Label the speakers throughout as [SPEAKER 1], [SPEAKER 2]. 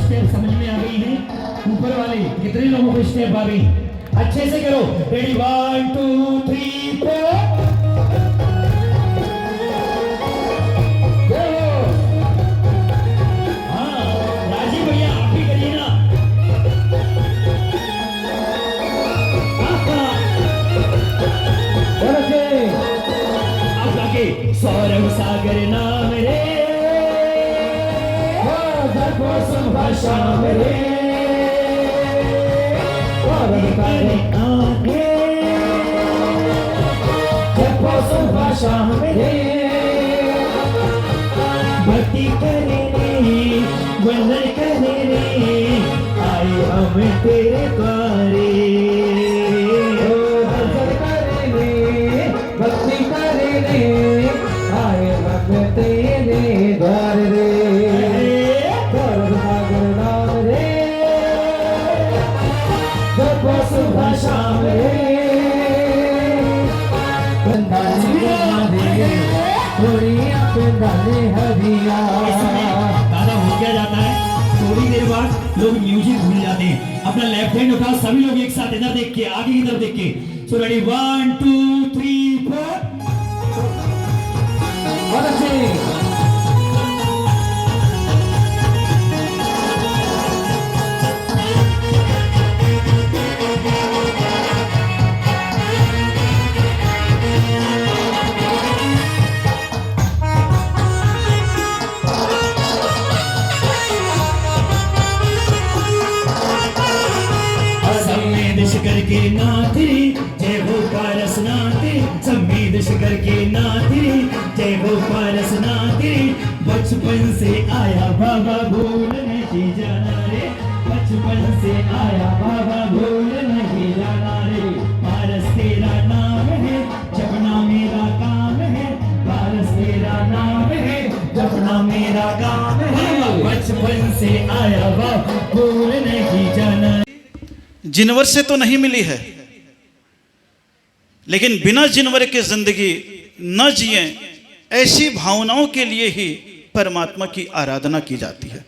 [SPEAKER 1] Step समझ में आ गई है? ऊपर वाले कितने लोगों को स्टेप आ गई? अच्छे से करो। रेडी 1 2 3 4। सौरभ सागर नाम रे, शाम रे, शाम रे, भक्ति करे रे, वंदन करे रे, आए हम तेरे द्वारे। भक्ति करे रे, आए हम तेरे द्वार रे। सौरभ सागर नाम रे, जपो सुबह शाम रे, दादा हो क्या जाता है, थोड़ी देर बाद लोग म्यूजिक भूल जाते हैं। अपना लेफ्ट हैंड उठाओ सभी लोग एक साथ, इधर देख के, आगे की तरफ देख के। So ready 1 2 3 4। बहुत अच्छे। करके नाथ रे, जय हो पारस नाथ रे, संवेद शिखर के नाथ रे, जय हो पारस नाथ रे। बचपन से आया बाबा भूल नहीं जाना रे, बचपन से आया बाबा भूल नहीं जाना रे। पारस तेरा नाम है, जपना मेरा काम है, पारस तेरा नाम है, जपना मेरा काम है। बचपन से आया बाबा भूल नहीं जाना।
[SPEAKER 2] जिनवर से तो नहीं मिली है, लेकिन बिना जिनवर के जिंदगी न जिए, ऐसी भावनाओं के लिए ही परमात्मा की आराधना की जाती है।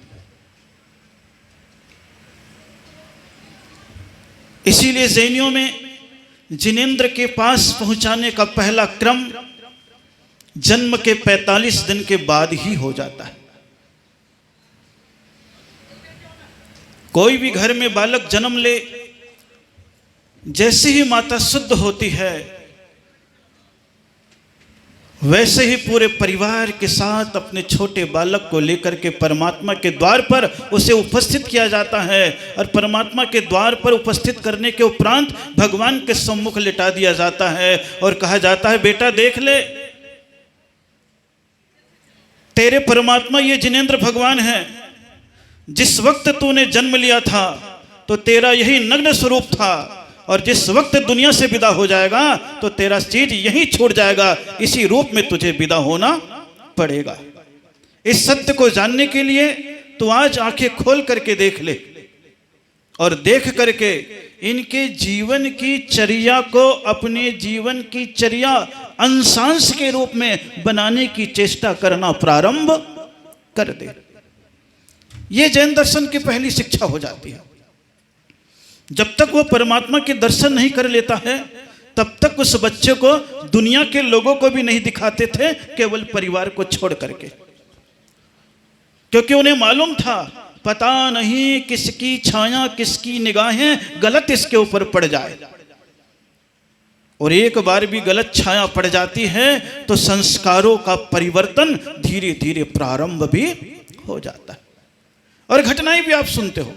[SPEAKER 2] इसीलिए जैनियों में जिनेंद्र के पास पहुंचाने का पहला क्रम जन्म के 45 दिन के बाद ही हो जाता है। कोई भी घर में बालक जन्म ले, जैसे ही माता शुद्ध होती है, वैसे ही पूरे परिवार के साथ अपने छोटे बालक को लेकर के परमात्मा के द्वार पर उसे उपस्थित किया जाता है। और परमात्मा के द्वार पर उपस्थित करने के उपरांत भगवान के सम्मुख लिटा दिया जाता है और कहा जाता है, बेटा देख ले, तेरे परमात्मा ये जिनेंद्र भगवान है। जिस वक्त तूने जन्म लिया था तो तेरा यही नग्न स्वरूप था, और जिस वक्त दुनिया से विदा हो जाएगा तो तेरा चीज यहीं छूट जाएगा, इसी रूप में तुझे विदा होना पड़ेगा। इस सत्य को जानने के लिए तू आज आंखें खोल करके देख ले, और देख करके इनके जीवन की चर्या को अपने जीवन की चर्या अंशांश के रूप में बनाने की चेष्टा करना प्रारंभ कर दे। ये जैन दर्शन की पहली शिक्षा हो जाती है। जब तक वो परमात्मा के दर्शन नहीं कर लेता है, तब तक उस बच्चे को दुनिया के लोगों को भी नहीं दिखाते थे, केवल परिवार को छोड़ करके, क्योंकि उन्हें मालूम था पता नहीं किसकी छाया किसकी निगाहें गलत इसके ऊपर पड़ जाए, और एक बार भी गलत छाया पड़ जाती है तो संस्कारों का परिवर्तन धीरे धीरे प्रारंभ भी हो जाता है। और घटनाएं भी आप सुनते हो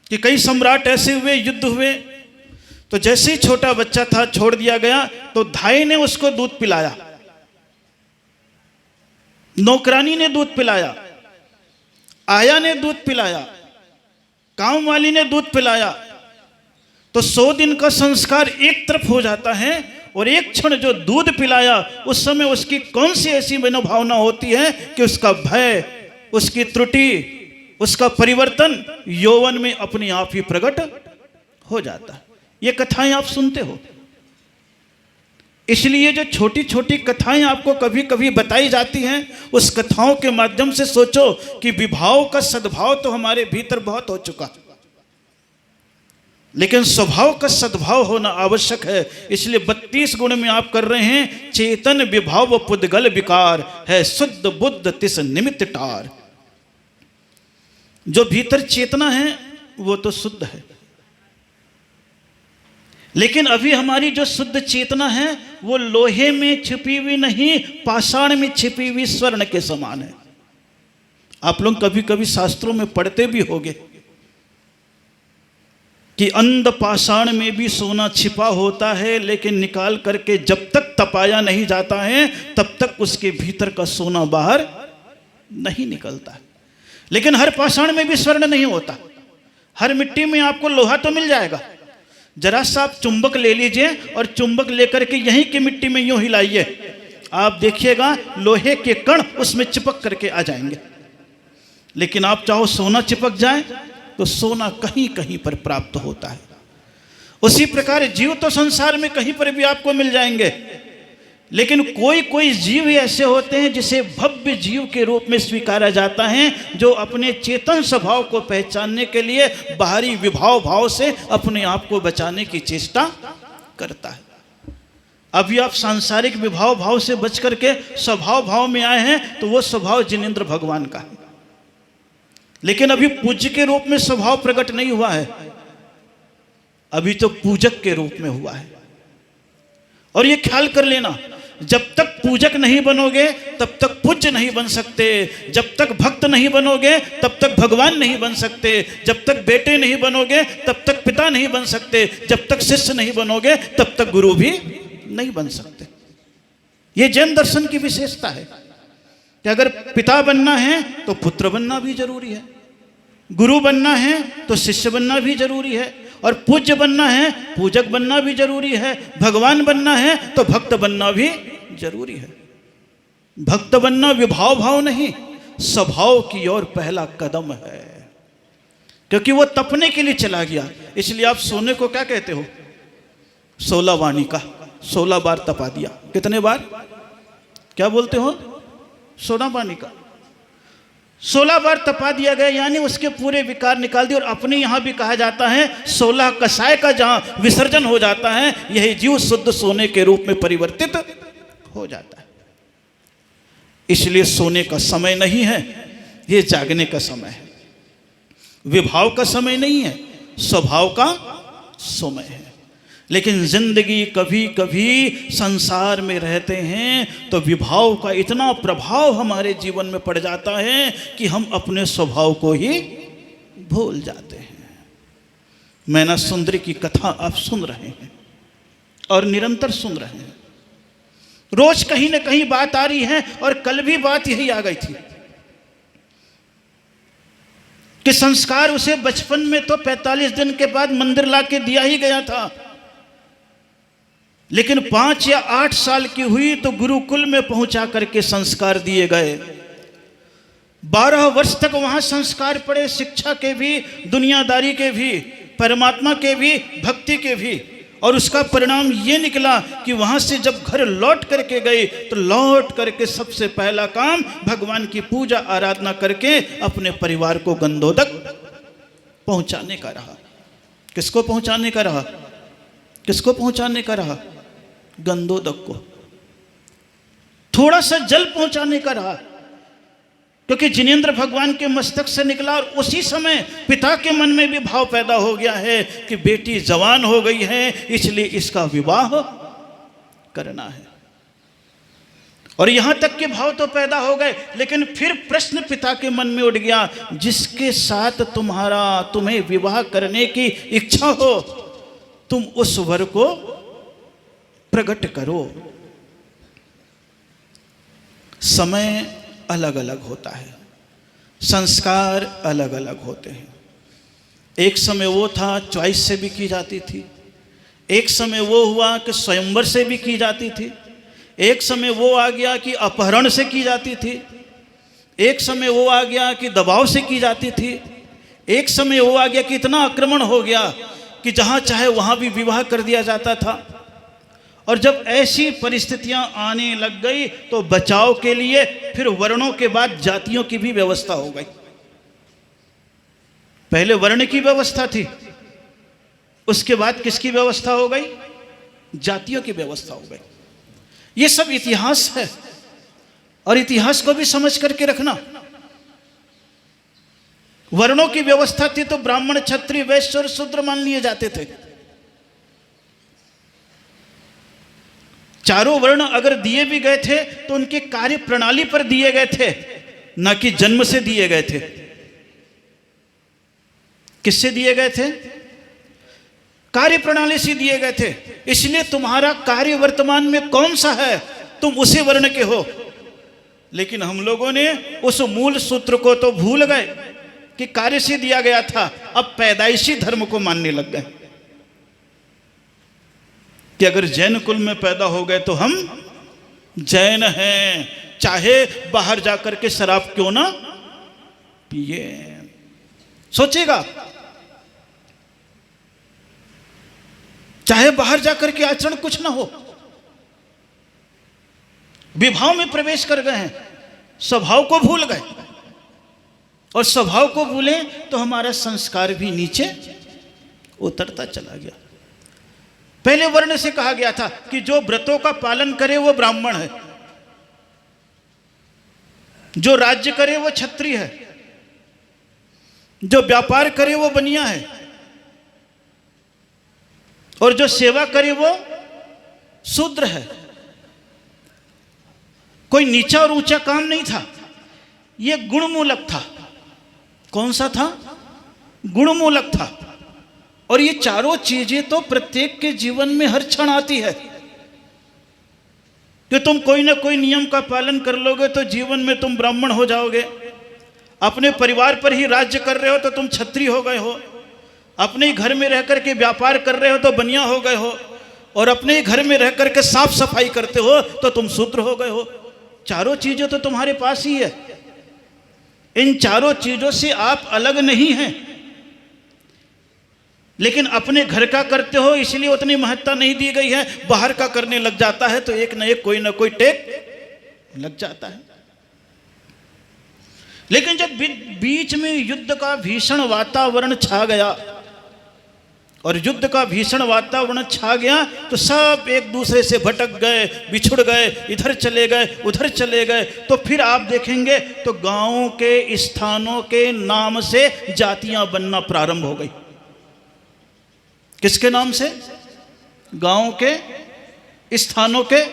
[SPEAKER 2] कि कई सम्राट ऐसे हुए, युद्ध हुए, तो जैसे ही छोटा बच्चा था छोड़ दिया गया तो धाई ने उसको दूध पिलाया, नौकरानी ने दूध पिलाया, आया ने दूध पिलाया, काम वाली ने दूध पिलाया, तो 100 दिन का संस्कार एक तरफ हो जाता है। और एक क्षण जो दूध पिलाया, उस समय उसकी कौन सी ऐसी मनोभावना होती है कि उसका भय, उसकी त्रुटि, उसका परिवर्तन यौवन में अपने आप ही प्रकट हो जाता है। ये कथाएं आप सुनते हो। इसलिए जो छोटी छोटी कथाएं आपको कभी कभी बताई जाती हैं, उस कथाओं के माध्यम से सोचो कि विभाव का सद्भाव तो हमारे भीतर बहुत हो चुका, लेकिन स्वभाव का सद्भाव होना आवश्यक है। इसलिए 32 गुण में आप कर रहे हैं, चेतन विभाव पुद्गल विकार है, शुद्ध बुद्ध तिस निमित्त टार। जो भीतर चेतना है वो तो शुद्ध है, लेकिन अभी हमारी जो शुद्ध चेतना है वो लोहे में छिपी हुई नहीं, पाषाण में छिपी हुई स्वर्ण के समान है। आप लोग कभी कभी शास्त्रों में पढ़ते भी होंगे कि अंध पाषाण में भी सोना छिपा होता है, लेकिन निकाल करके जब तक तपाया नहीं जाता है तब तक उसके भीतर का सोना बाहर नहीं निकलता है। लेकिन हर पाषाण में भी स्वर्ण नहीं होता, हर मिट्टी में आपको लोहा तो मिल जाएगा। जरा सा आप चुंबक ले लीजिए और चुंबक लेकर के यहीं की मिट्टी में यूं हिलाइए, आप देखिएगा लोहे के कण उसमें चिपक करके आ जाएंगे। लेकिन आप चाहो सोना चिपक जाए तो सोना कहीं कहीं पर प्राप्त होता है। उसी प्रकार जीव तो संसार में कहीं पर भी आपको मिल जाएंगे, लेकिन कोई कोई जीव ऐसे होते हैं जिसे भव्य जीव के रूप में स्वीकारा जाता है, जो अपने चेतन स्वभाव को पहचानने के लिए बाहरी विभाव भाव से अपने आप को बचाने की चेष्टा करता है। अभी आप सांसारिक विभाव भाव से बच करके स्वभाव भाव में आए हैं तो वो स्वभाव जिनेंद्र भगवान का है, लेकिन अभी पूज्य के रूप में स्वभाव प्रकट नहीं हुआ है, अभी तो पूजक के रूप में हुआ है। और ये ख्याल कर लेना, जब तक पूजक नहीं बनोगे तब तक पूज्य नहीं बन सकते, जब तक भक्त नहीं बनोगे तब तक भगवान नहीं बन सकते, जब तक बेटे नहीं बनोगे तब तक पिता नहीं बन सकते, जब तक शिष्य नहीं बनोगे तब तक गुरु भी नहीं बन सकते। ये जैन दर्शन की विशेषता है कि अगर पिता बनना है तो पुत्र बनना भी जरूरी है, गुरु बनना है तो शिष्य बनना भी जरूरी है, और पूज्य बनना है पूजक बनना भी जरूरी है, भगवान बनना है तो भक्त बनना भी जरूरी है। भक्त बनना विभाव भाव नहीं, स्वभाव की ओर पहला कदम है, क्योंकि वो तपने के लिए चला गया। इसलिए आप सोने को क्या कहते हो? 16 वाणी का, 16 बार तपा दिया। कितने बार? क्या बोलते हो? 16 वाणी का 16 बार तपा दिया गया, यानी उसके पूरे विकार निकाल दिए। और अपने यहाँ भी कहा जाता है 16 कषाय का जहाँ विसर्जन हो जाता है, यही जीव शुद्ध सोने के रूप में परिवर्तित हो जाता है। इसलिए सोने का समय नहीं है, ये जागने का समय है। विभाव का समय नहीं है, स्वभाव का समय है। लेकिन जिंदगी कभी कभी संसार में रहते हैं तो विभाव का इतना प्रभाव हमारे जीवन में पड़ जाता है कि हम अपने स्वभाव को ही भूल जाते हैं। मैना सुंदरी की कथा आप सुन रहे हैं और निरंतर सुन रहे हैं, रोज कहीं ना कहीं बात आ रही है, और कल भी बात यही आ गई थी कि संस्कार उसे बचपन में तो 45 दिन के बाद मंदिर लाके दिया ही गया था, लेकिन 5 या 8 साल की हुई तो गुरुकुल में पहुंचा करके संस्कार दिए गए। 12 वर्ष तक वहां संस्कार पड़े, शिक्षा के भी, दुनियादारी के भी, परमात्मा के भी, भक्ति के भी। और उसका परिणाम ये निकला कि वहां से जब घर लौट करके गए तो लौट करके सबसे पहला काम भगवान की पूजा आराधना करके अपने परिवार को गंधोदक पहुंचाने का रहा। किसको पहुंचाने का रहा? किसको पहुंचाने का रहा? गंधोदक को। थोड़ा सा जल पहुंचाने का रहा, क्योंकि जिनेंद्र भगवान के मस्तक से निकला। और उसी समय पिता के मन में भी भाव पैदा हो गया है कि बेटी जवान हो गई है, इसलिए इसका विवाह करना है। और यहां तक के भाव तो पैदा हो गए, लेकिन फिर प्रश्न पिता के मन में उठ गया, जिसके साथ तुम्हें विवाह करने की इच्छा हो, तुम उस वर को प्रकट करो। समय अलग अलग होता है, संस्कार अलग अलग होते हैं। एक समय वो था चॉइस से भी की जाती थी, एक समय वो हुआ कि स्वयंवर से भी की जाती थी, एक समय वो आ गया कि अपहरण से की जाती थी, एक समय वो आ गया कि दबाव से की जाती थी, एक समय वो आ गया कि इतना आक्रमण हो गया कि जहाँ चाहे वहाँ भी विवाह कर दिया जाता था। और जब ऐसी परिस्थितियां आने लग गई तो बचाव के लिए फिर वर्णों के बाद जातियों की भी व्यवस्था हो गई। पहले वर्ण की व्यवस्था थी, उसके बाद किसकी व्यवस्था हो गई? जातियों की व्यवस्था हो गई। ये सब इतिहास है और इतिहास को भी समझ करके रखना। वर्णों की व्यवस्था थी तो ब्राह्मण, क्षत्रिय, वैश्य और शूद्र मान लिए जाते थे। चारों वर्ण अगर दिए भी गए थे तो उनके कार्य प्रणाली पर दिए गए थे, ना कि जन्म से दिए गए थे। किससे दिए गए थे? कार्य प्रणाली से दिए गए थे। इसलिए तुम्हारा कार्य वर्तमान में कौन सा है, तुम उसी वर्ण के हो। लेकिन हम लोगों ने उस मूल सूत्र को तो भूल गए कि कार्य से दिया गया था, अब पैदाइशी धर्म को मानने लग गए कि अगर जैन कुल में पैदा हो गए तो हम जैन हैं, चाहे बाहर जाकर के शराब क्यों ना पिए। सोचेगा, चाहे बाहर जाकर के आचरण कुछ ना हो, विभाव में प्रवेश कर गए हैं, स्वभाव को भूल गए। और स्वभाव को भूले तो हमारा संस्कार भी नीचे उतरता चला गया। पहले वर्ण से कहा गया था कि जो व्रतों का पालन करे वो ब्राह्मण है, जो राज्य करे वो क्षत्रिय है, जो व्यापार करे वो बनिया है, और जो सेवा करे वो शूद्र है। कोई नीचा और ऊंचा काम नहीं था, यह गुणमूलक था। कौन सा था? गुणमूलक था। और ये चारों चीजें तो प्रत्येक के जीवन में हर क्षण आती है कि तुम कोई ना कोई नियम का पालन कर लोगे तो जीवन में तुम ब्राह्मण हो जाओगे। अपने परिवार पर ही राज्य कर रहे हो तो तुम क्षत्रिय हो गए हो। अपने ही घर में रह करके व्यापार कर रहे हो तो बनिया हो गए हो। और अपने ही घर में रह करके साफ सफाई करते हो तो तुम शूद्र हो गए हो। चारों चीजें तो तुम्हारे पास ही है। इन चारों चीजों से आप अलग नहीं हैं, लेकिन अपने घर का करते हो इसलिए उतनी महत्ता नहीं दी गई है। बाहर का करने लग जाता है तो एक न एक कोई ना कोई टेक लग जाता है। लेकिन जब बीच में युद्ध का भीषण वातावरण छा गया और युद्ध का भीषण वातावरण छा गया तो सब एक दूसरे से भटक गए, बिछुड़ गए, इधर चले गए, उधर चले गए। तो फिर आप देखेंगे तो गांवों के स्थानों के नाम से जातियां बनना प्रारंभ हो गई। किसके नाम से? गांवों के स्थानों के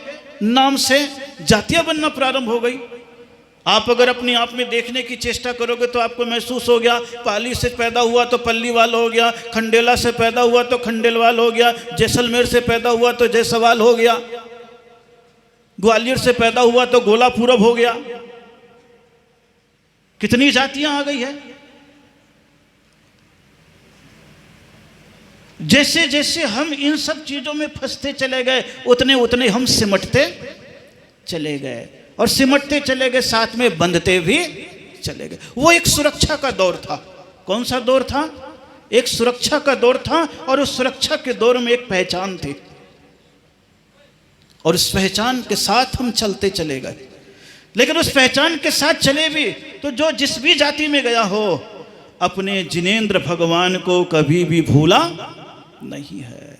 [SPEAKER 2] नाम से जातियां बनना प्रारंभ हो गई। आप अगर अपने आप में देखने की चेष्टा करोगे तो आपको महसूस हो गया, पाली से पैदा हुआ तो पल्लीवाल हो गया, खंडेला से पैदा हुआ तो खंडेलवाल हो गया, जैसलमेर से पैदा हुआ तो जयसवाल हो गया, ग्वालियर से पैदा हुआ तो गोला पूरब हो गया। कितनी जातियां आ गई है। जैसे जैसे हम इन सब चीजों में फंसते चले गए उतने उतने हम सिमटते चले गए और सिमटते चले गए, साथ में बंधते भी चले गए। वो एक सुरक्षा का दौर था। कौन सा दौर था? एक सुरक्षा का दौर था। और उस सुरक्षा के दौर में एक पहचान थी और उस पहचान के साथ हम चलते चले गए। लेकिन उस पहचान के साथ चले भी तो जो जिस भी जाति में गया हो अपने जिनेंद्र भगवान को कभी भी भूला नहीं है।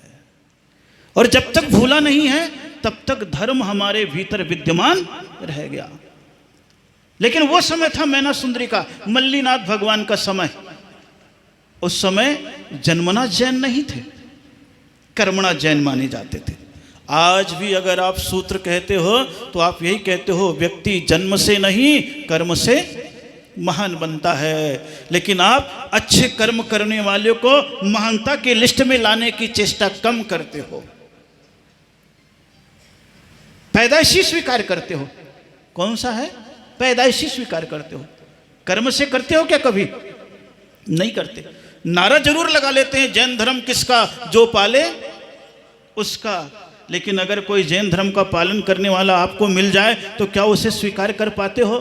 [SPEAKER 2] और जब तक भूला नहीं है तब तक धर्म हमारे भीतर विद्यमान रह गया। लेकिन वो समय था मैना सुंदरी का, मल्लीनाथ भगवान का समय। उस समय जन्मना जैन नहीं थे, कर्मणा जैन माने जाते थे। आज भी अगर आप सूत्र कहते हो तो आप यही कहते हो, व्यक्ति जन्म से नहीं कर्म से महान बनता है। लेकिन आप अच्छे कर्म करने वाले को महानता के लिस्ट में लाने की चेष्टा कम करते हो। पैदाइशी स्वीकार करते हो। कौन सा है? पैदाइशी स्वीकार करते हो। कर्म से करते हो क्या? कभी नहीं करते। नारा जरूर लगा लेते हैं, जैन धर्म किसका, जो पाले उसका। लेकिन अगर कोई जैन धर्म का पालन करने वाला आपको मिल जाए तो क्या उसे स्वीकार कर पाते हो?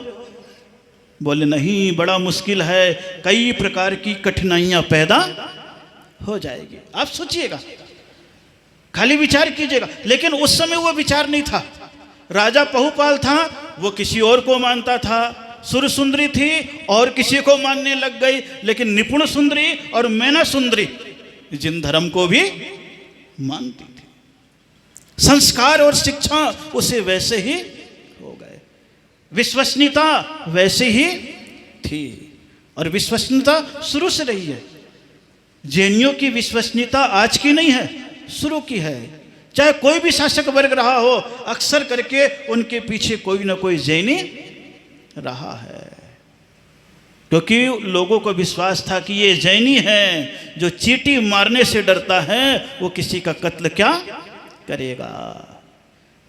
[SPEAKER 2] बोले नहीं, बड़ा मुश्किल है, कई प्रकार की कठिनाइयां पैदा हो जाएगी। आप सोचिएगा, खाली विचार कीजिएगा। लेकिन उस समय वो विचार नहीं था। राजा पहुपाल था, वो किसी और को मानता था। सुर सुंदरी थी और किसी को मानने लग गई। लेकिन निपुण सुंदरी और मैना सुंदरी जिन धर्म को भी मानती थी। संस्कार और शिक्षा उसे वैसे ही हो गए, विश्वसनीयता वैसे ही थी, और विश्वसनीयता शुरू से रही है। जैनियों की विश्वसनीयता आज की नहीं है, शुरू की है। चाहे कोई भी शासक वर्ग रहा हो, अक्सर करके उनके पीछे कोई ना कोई जैनी रहा है, क्योंकि लोगों को विश्वास था कि ये जैनी है, जो चींटी मारने से डरता है वो किसी का कत्ल क्या करेगा।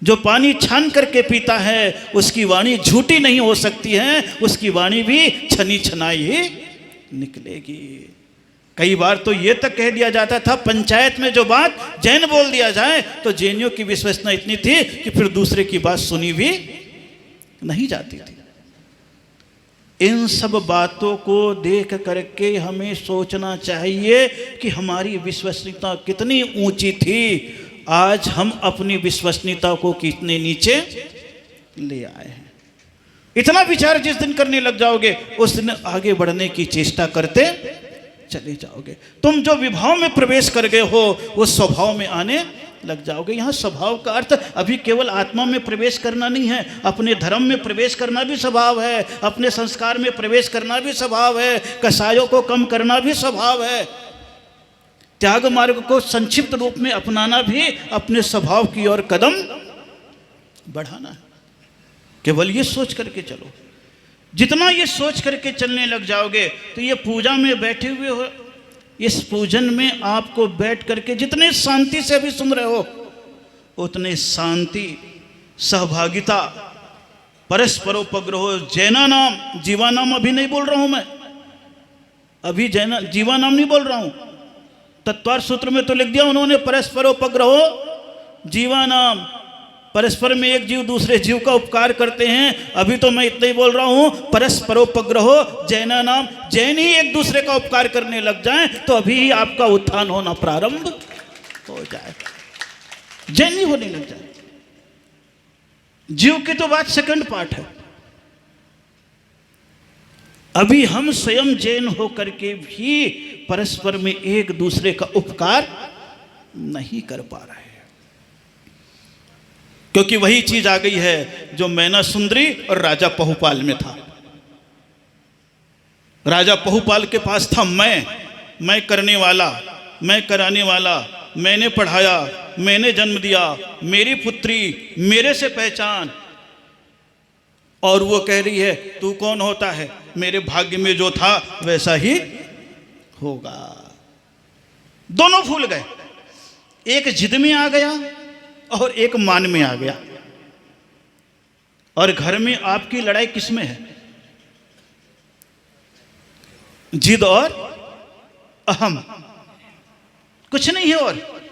[SPEAKER 2] जो पानी छान करके पीता है उसकी वाणी झूठी नहीं हो सकती है, उसकी वाणी भी छनी छनाई ही निकलेगी। कई बार तो ये तक कह दिया जाता था, पंचायत में जो बात जैन बोल दिया जाए तो जैनियों की विश्वसनीयता इतनी थी कि फिर दूसरे की बात सुनी भी नहीं जाती थी। इन सब बातों को देख करके हमें सोचना चाहिए कि हमारी विश्वसनीयता कितनी ऊंची थी, आज हम अपनी विश्वसनीयता को कितने नीचे ले आए हैं। इतना विचार जिस दिन करने लग जाओगे उस दिन आगे बढ़ने की चेष्टा करते चले जाओगे। तुम जो विभाव में प्रवेश कर गए हो वो स्वभाव में आने लग जाओगे। यहाँ स्वभाव का अर्थ अभी केवल आत्मा में प्रवेश करना नहीं है, अपने धर्म में प्रवेश करना भी स्वभाव है, अपने संस्कार में प्रवेश करना भी स्वभाव है, कसायों को कम करना भी स्वभाव है, त्याग मार्ग को संक्षिप्त रूप में अपनाना भी अपने स्वभाव की ओर कदम बढ़ाना है। केवल ये सोच करके चलो। जितना ये सोच करके चलने लग जाओगे तो ये पूजा में बैठे हुए हो, इस पूजन में आपको बैठ करके जितने शांति से अभी सुन रहे हो उतने शांति, सहभागिता, परस्परोपग्रह, जैना नाम, जीवा नाम अभी नहीं बोल रहा हूं मैं, अभी जैना जीवा नाम नहीं बोल रहा हूं। तत्वार सूत्र में तो लिख दिया उन्होंने, परस्परोपग्रह जीवा नाम, परस्पर में एक जीव दूसरे जीव का उपकार करते हैं। अभी तो मैं इतना ही बोल रहा हूं, परस्परोपग्रह जैना नाम, जैन ही एक दूसरे का उपकार करने लग जाएं तो अभी ही आपका उत्थान होना प्रारंभ हो जाए, जैन ही होने लग जाए। जीव की तो बात सेकंड पार्ट है। अभी हम स्वयं जैन होकर के भी परस्पर में एक दूसरे का उपकार नहीं कर पा रहे हैं, क्योंकि वही चीज आ गई है जो मैना सुंदरी और राजा पहुपाल में था। राजा पहुपाल के पास था मैं करने वाला, मैं कराने वाला, मैंने पढ़ाया, मैंने जन्म दिया, मेरी पुत्री, मेरे से पहचान। और वो कह रही है तू कौन होता है, मेरे भाग्य में जो था वैसा ही होगा। दोनों भूल गए, एक जिद में आ गया और एक मान में आ गया। और घर में आपकी लड़ाई किस में है? जिद और अहम, कुछ नहीं है। और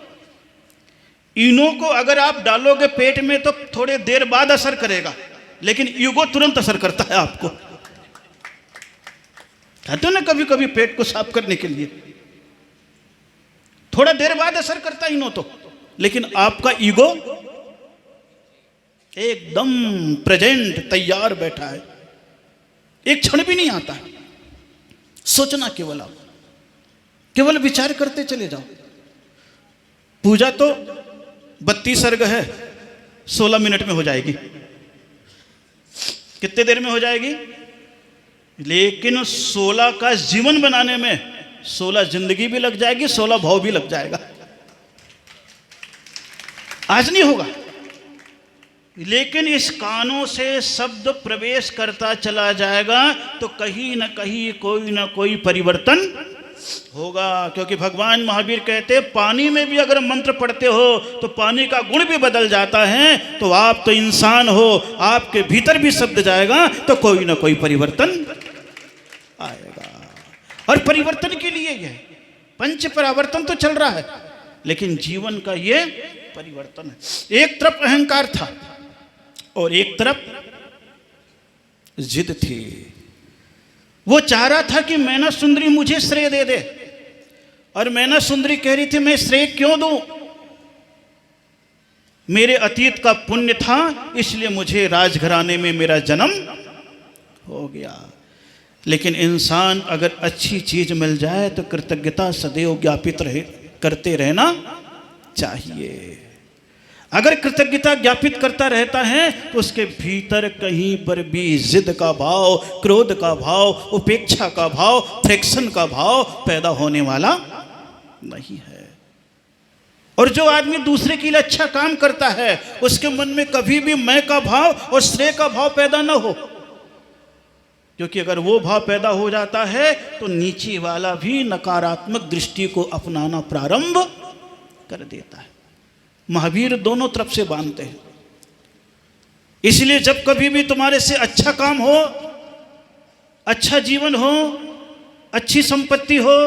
[SPEAKER 2] इनों को अगर आप डालोगे पेट में तो थोड़े देर बाद असर करेगा, लेकिन ईगो तुरंत असर करता है आपको। कहते हो ना कभी कभी पेट को साफ करने के लिए थोड़ा देर बाद असर करता है इनो तो, लेकिन आपका ईगो एकदम प्रेजेंट तैयार बैठा है, एक क्षण भी नहीं आता। सोचना केवल, आप केवल विचार करते चले जाओ। पूजा तो 32 सर्ग है, 16 मिनट में हो जाएगी। कितने देर में हो जाएगी? लेकिन 16 का जीवन बनाने में 16 जिंदगी भी लग जाएगी, 16 भाव भी लग जाएगा। आज नहीं होगा, लेकिन इस कानों से शब्द प्रवेश करता चला जाएगा तो कहीं ना कहीं कोई ना कोई परिवर्तन होगा। क्योंकि भगवान महावीर कहते हैं पानी में भी अगर मंत्र पढ़ते हो तो पानी का गुण भी बदल जाता है। तो आप तो इंसान हो, आपके भीतर भी शब्द जाएगा तो कोई ना कोई परिवर्तन आएगा। और परिवर्तन के लिए यह पंच परावर्तन तो चल रहा है, लेकिन जीवन का ये परिवर्तन है। एक तरफ अहंकार था और एक तरफ जिद थी। वो चाह रहा था कि मैना सुंदरी मुझे श्रेय दे दे, और मैना सुंदरी कह रही थी मैं श्रेय क्यों दूं, मेरे अतीत का पुण्य था, इसलिए मुझे राजघराने में मेरा जन्म हो गया। लेकिन इंसान अगर अच्छी चीज मिल जाए तो कृतज्ञता सदैव ज्ञापित करते रहना चाहिए। अगर कृतज्ञता ज्ञापित करता रहता है तो उसके भीतर कहीं पर भी जिद का भाव, क्रोध का भाव, उपेक्षा का भाव, फ्रिक्शन का भाव पैदा होने वाला नहीं है। और जो आदमी दूसरे के लिए अच्छा काम करता है उसके मन में कभी भी मैं का भाव और श्रेय का भाव पैदा ना हो, क्योंकि अगर वो भाव पैदा हो जाता है तो नीचे वाला भी नकारात्मक दृष्टि को अपनाना प्रारंभ कर देता है। महावीर दोनों तरफ से बांधते हैं। इसलिए जब कभी भी तुम्हारे से अच्छा काम हो, अच्छा जीवन हो, अच्छी संपत्ति हो,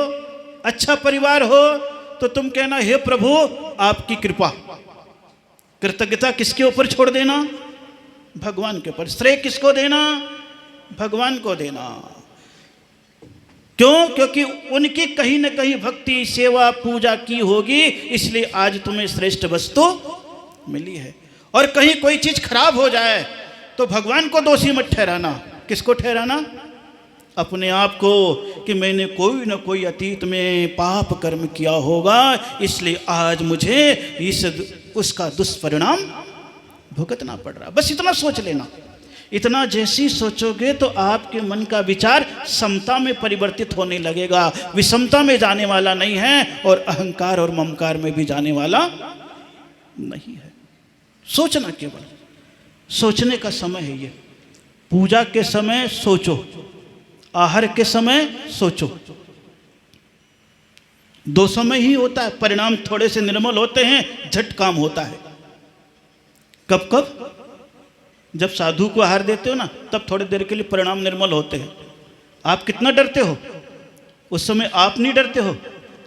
[SPEAKER 2] अच्छा परिवार हो, तो तुम कहना हे प्रभु आपकी कृपा। कृतज्ञता किसके ऊपर छोड़ देना? भगवान के ऊपर। श्रेय किसको देना? भगवान को देना। क्यों? क्योंकि उनकी कहीं न कहीं भक्ति, सेवा, पूजा की होगी, इसलिए आज तुम्हें श्रेष्ठ वस्तु मिली है। और कहीं कोई चीज खराब हो जाए तो भगवान को दोषी मत ठहराना। किसको ठहराना? अपने आप को, कि मैंने कोई न कोई अतीत में पाप कर्म किया होगा, इसलिए आज मुझे उसका दुष्परिणाम भुगतना पड़ रहा। बस इतना सोच लेना। इतना जैसी सोचोगे तो आपके मन का विचार समता में परिवर्तित होने लगेगा, विषमता में जाने वाला नहीं है और अहंकार और ममकार में भी जाने वाला नहीं है। सोचना, केवल सोचने का समय है ये। पूजा के समय सोचो, आहार के समय सोचो। दो समय ही होता है, परिणाम थोड़े से निर्मल होते हैं, झट काम होता है। कब कब? जब साधु को आहार देते हो ना, तब थोड़ी देर के लिए परिणाम निर्मल होते हैं। आप कितना डरते हो? उस समय आप नहीं डरते हो।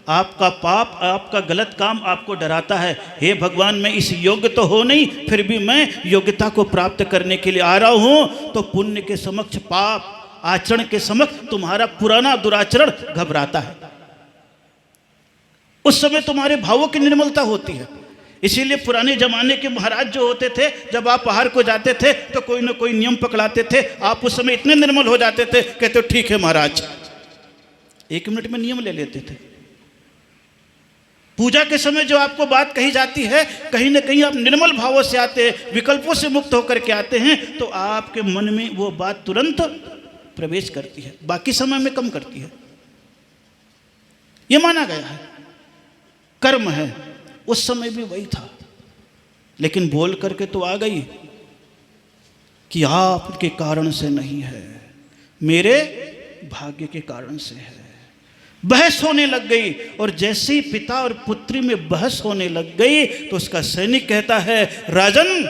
[SPEAKER 2] आपका पाप, आपका गलत काम आपको डराता है। हे भगवान, मैं इस योग्य तो हो नहीं, फिर भी मैं योग्यता को प्राप्त करने के लिए आ रहा हूं। तो पुण्य के समक्ष, पाप आचरण के समक्ष तुम्हारा पुराना दुराचरण घबराता है। उस समय तुम्हारे भावों की निर्मलता होती है। इसीलिए पुराने जमाने के महाराज जो होते थे, जब आप बाहर को जाते थे तो कोई ना कोई नियम पकड़ाते थे। आप उस समय इतने निर्मल हो जाते थे, कहते ठीक है महाराज, 1 मिनट में नियम ले लेते थे। पूजा के समय जो आपको बात कही जाती है, कहीं ना कहीं आप निर्मल भावों से आते हैं, विकल्पों से मुक्त होकर के आते हैं, तो आपके मन में वो बात तुरंत प्रवेश करती है, बाकी समय में कम करती है। ये माना गया है, कर्म है। उस समय भी वही था, लेकिन बोल करके तो आ गई कि आपके कारण से नहीं है, मेरे भाग्य के कारण से है। बहस होने लग गई, और जैसे ही पिता और पुत्री में बहस होने लग गई तो उसका सैनिक कहता है, राजन,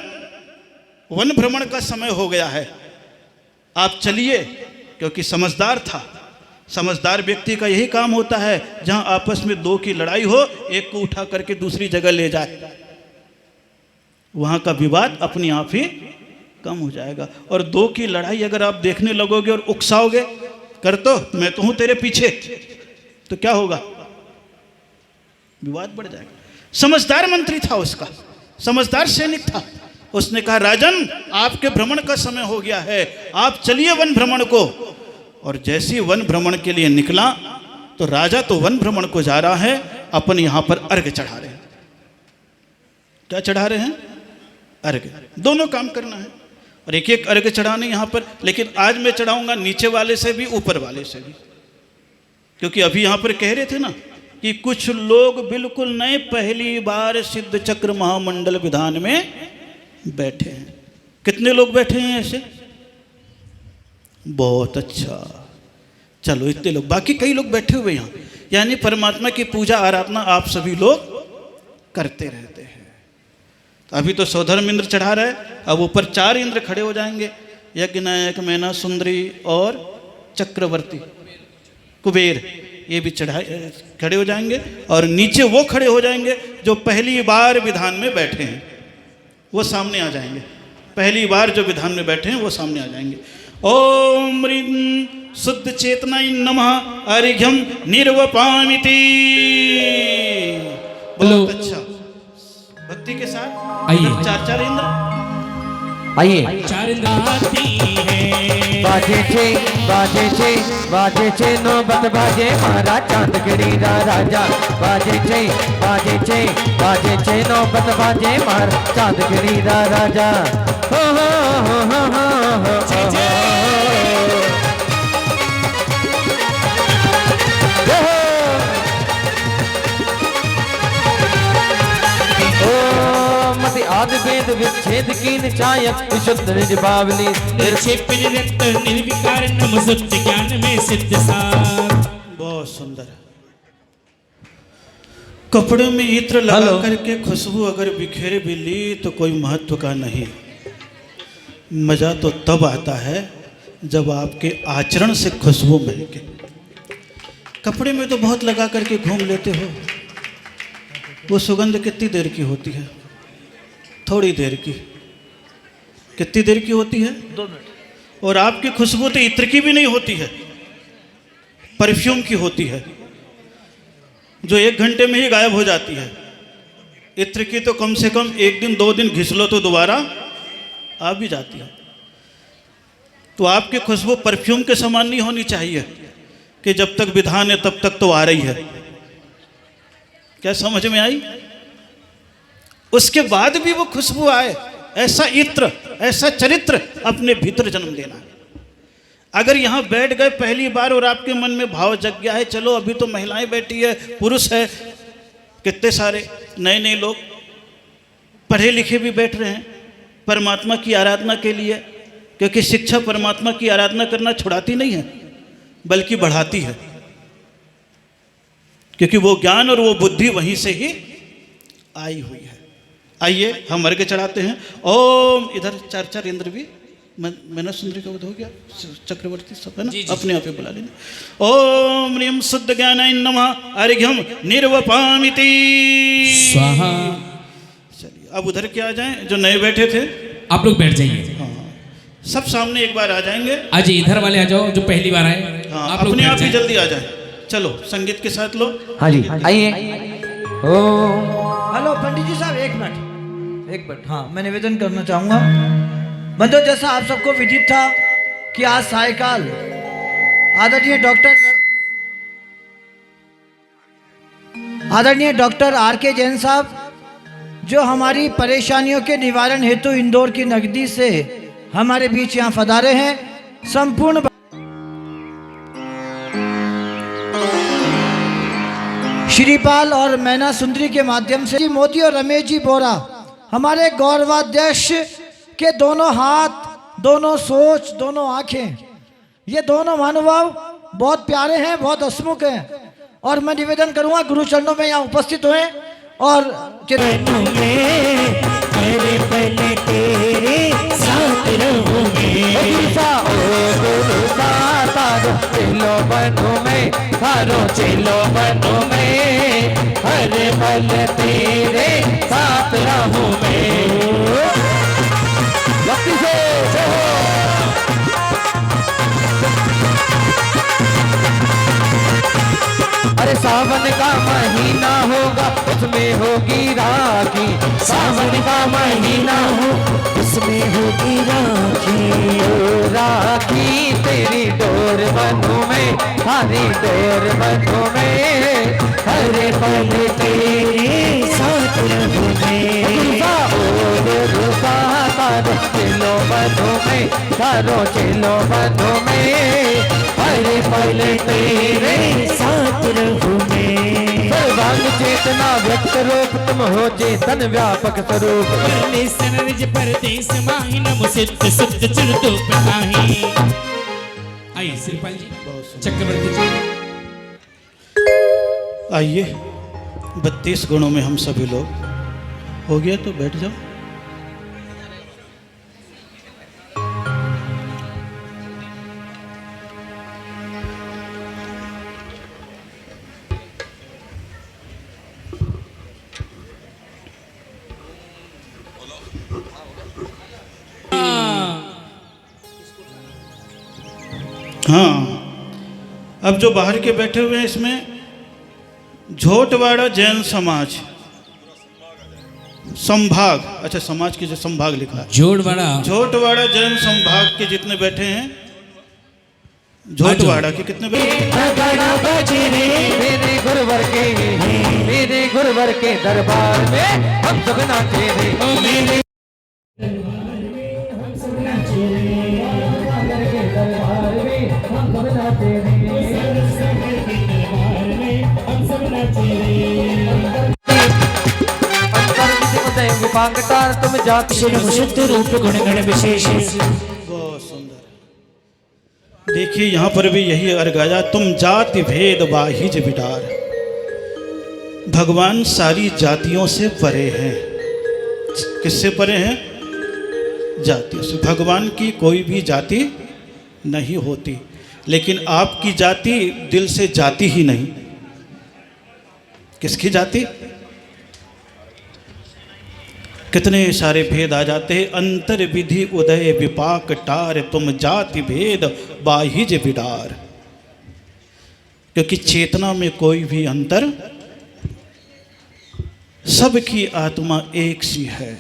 [SPEAKER 2] वन भ्रमण का समय हो गया है, आप चलिए। क्योंकि समझदार था। समझदार व्यक्ति का यही काम होता है, जहां आपस में दो की लड़ाई हो, एक को उठा करके दूसरी जगह ले जाए, वहां का विवाद अपने आप ही कम हो जाएगा। और दो की लड़ाई अगर आप देखने लगोगे और उकसाओगे, कर तो मैं तो हूं तेरे पीछे, तो क्या होगा? विवाद बढ़ जाएगा। समझदार मंत्री था उसका, समझदार सैनिक था। उसने कहा, राजन, आपके भ्रमण का समय हो गया है, आप चलिए वन भ्रमण को। और जैसे ही वन भ्रमण के लिए निकला तो राजा तो वन भ्रमण को जा रहा है, अपन यहां पर अर्घ चढ़ा रहे हैं। क्या चढ़ा रहे हैं? अर्घ। दोनों काम करना है, और एक एक अर्घ चढ़ाने यहां पर। लेकिन आज मैं चढ़ाऊंगा नीचे वाले से भी, ऊपर वाले से भी, क्योंकि अभी यहां पर कह रहे थे ना कि कुछ लोग बिल्कुल नए, पहली बार सिद्ध चक्र महामंडल विधान में बैठे हैं। कितने लोग बैठे हैं ऐसे? बहुत अच्छा, चलो इतने लोग। बाकी कई लोग बैठे हुए यहाँ, यानी परमात्मा की पूजा आराधना आप सभी लोग करते रहते हैं। तो अभी तो सौधर्म इंद्र चढ़ा रहा है, अब ऊपर 4 इंद्र खड़े हो जाएंगे, यज्ञ नायक, मैना सुंदरी और चक्रवर्ती कुबेर, ये भी खड़े हो जाएंगे। और नीचे वो खड़े हो जाएंगे जो पहली बार विधान में बैठे हैं, वो सामने आ जाएंगे। पहली बार जो विधान में बैठे हैं वो सामने आ जाएंगे। ओम ह्रीं शुद्ध चेतनाय नमः अर्घ्यम निर्वपामिति। बहुत अच्छा। भक्ति के साथ
[SPEAKER 3] आइए।
[SPEAKER 2] चार चार इंद्र
[SPEAKER 4] आइए
[SPEAKER 3] चार इंद्र आती है।
[SPEAKER 4] बाजे छे नौबत बाजे मारा चांदगिरी रा राजा बाजे छे नौबत बाजे मारा चांदगिरी रा राजा हो हो आदि वेद विच्छेद की निचायक विशुद्ध निज बावली
[SPEAKER 3] निर्क्षेप निरक्त निर्विकार नम सत्य ज्ञान में सिद्ध सार।
[SPEAKER 2] बहुत सुंदर। कपड़े में इत्र लगा करके खुशबू अगर बिखेरे भी ली तो कोई महत्व का नहीं। मजा तो तब आता है जब आपके आचरण से खुशबू महके। कपड़े में तो बहुत लगा करके घूम लेते हो, वो सुगंध कितनी देर की होती है? थोड़ी देर की। कितनी देर की होती है?
[SPEAKER 1] 2 मिनट।
[SPEAKER 2] और आपकी खुशबू तो इत्र की भी नहीं होती है, परफ्यूम की होती है, जो 1 घंटे में ही गायब हो जाती है। इत्र की तो कम से कम 1 दिन 2 दिन घिस लो तो दोबारा आ भी जाती है। तो आपकी खुशबू परफ्यूम के समान नहीं होनी चाहिए कि जब तक विधान है तब तक तो आ रही है। क्या समझ में आई? उसके बाद भी वो खुशबू आए, ऐसा इत्र, ऐसा चरित्र अपने भीतर जन्म देना है। अगर यहाँ बैठ गए पहली बार और आपके मन में भाव जग गया है, चलो अभी तो महिलाएं बैठी है, पुरुष है, कितने सारे नए नए लोग पढ़े लिखे भी बैठ रहे हैं परमात्मा की आराधना के लिए, क्योंकि शिक्षा परमात्मा की आराधना करना छुड़ाती नहीं है बल्कि बढ़ाती है, क्योंकि वो ज्ञान और वो बुद्धि वहीं से ही आई हुई है। आइए हम अर्घ्य चढ़ाते हैं। ओम, इधर चार चार इंद्र भी, मैंने सुंदरी का बोध हो गया, चक्रवर्ती सब है ना, अपने आप ही बुला लेना। ओम ह्रीं शुद्ध ज्ञानाय नमः अर्घ्यम निर्वपामिति
[SPEAKER 3] स्वाहा।
[SPEAKER 2] चलिए अब उधर के आ जाएं जो नए बैठे थे।
[SPEAKER 3] आप लोग बैठ जाइए।
[SPEAKER 2] हाँ, सब सामने एक बार आ जाएंगे।
[SPEAKER 3] आज इधर वाले आ जाओ जो पहली बार आए।
[SPEAKER 2] हाँ,
[SPEAKER 3] आप लोग
[SPEAKER 2] अपने आप
[SPEAKER 3] बैठ
[SPEAKER 2] ही
[SPEAKER 3] जाएं।
[SPEAKER 2] जल्दी आ जाएं। चलो संगीत के साथ लो।
[SPEAKER 4] हाँ जी आइए ओम
[SPEAKER 1] हेलो पंडित जी साहब, 1 मिनट। हाँ, मैं निवेदन करना चाहूँगा। बंधु, जैसा आप सबको विदित था कि आज सायकाल आदरणीय डॉक्टर R.K. जैन साहब, जो हमारी परेशानियों के निवारण हेतु इंदौर की नगदी से हमारे बीच यहाँ पधारे हैं, संपूर्ण श्रीपाल और मैना सुंदरी के माध्यम से मोदी और रमेश जी बोरा, हमारे गौरवाध्यक्ष के दोनों हाथ, दोनों सोच, दोनों आंखें, ये दोनों महानुभाव बहुत प्यारे हैं, बहुत हसमुख हैं। और मैं निवेदन करूंगा गुरु चरणों में यहाँ उपस्थित हुए और
[SPEAKER 4] पहले तेरे साथ रहूंगे चलो बनो में हारो चलो बनो में हर पल तेरे साथ रहूं मैं। लक्ष्मी से अरे सावन का महीना होगा उसमें होगी राखी, सावन का महीना हो उसमें होगी राखी, राखी तेरी डोर बनूं मैं, हरी डोर बनूं मैं, हर पल तेरे साथ रहूं मैं। चलो बनूं मैं, तारो चलो बनूं मैं, हर पल तेरे साथ रहूं मैं। सर्वांग चेतना व्यक्त रूप तुम हो चेतन व्यापक स्वरूप,
[SPEAKER 3] परदेश माही नमो सिद्ध सिद्ध चिरतो प्रताही। आइए श्रीपाल जी, चक्रवर्ती जी
[SPEAKER 2] आइए। 32 गुणों में हम सभी लोग हो गया तो बैठ जाओ। हाँ, अब जो बाहर के बैठे हुए हैं इसमें झोटवाड़ा जैन समाज, संभाग, अच्छा समाज के जो संभाग लिखा है,
[SPEAKER 3] जोड़वाड़ा
[SPEAKER 2] झोटवाड़ा जैन संभाग के जितने बैठे हैं, झोटवाड़ा के कितने बैठे हैं?
[SPEAKER 4] मेरे गुरुवर के दरबार में हम सब नाचे रे। मेरे विपांगतार तुम जाति
[SPEAKER 1] शुद्ध रूप गुण गण विशेष।
[SPEAKER 2] बहुत सुंदर। देखिए यहाँ पर भी यही अर्घ आया, तुम जाति भेद बाहिज बिटार। भगवान सारी जातियों से परे हैं। किससे परे हैं? जातियों से। भगवान की कोई भी जाति नहीं होती, लेकिन आपकी जाति दिल से जाती ही नहीं। किसकी जाति? कितने सारे भेद आ जाते हैं। अंतर विधि उदय विपाक टार, तुम जाति भेद बाहिज बिडार। क्योंकि चेतना में कोई भी अंतर, सबकी आत्मा एक सी है,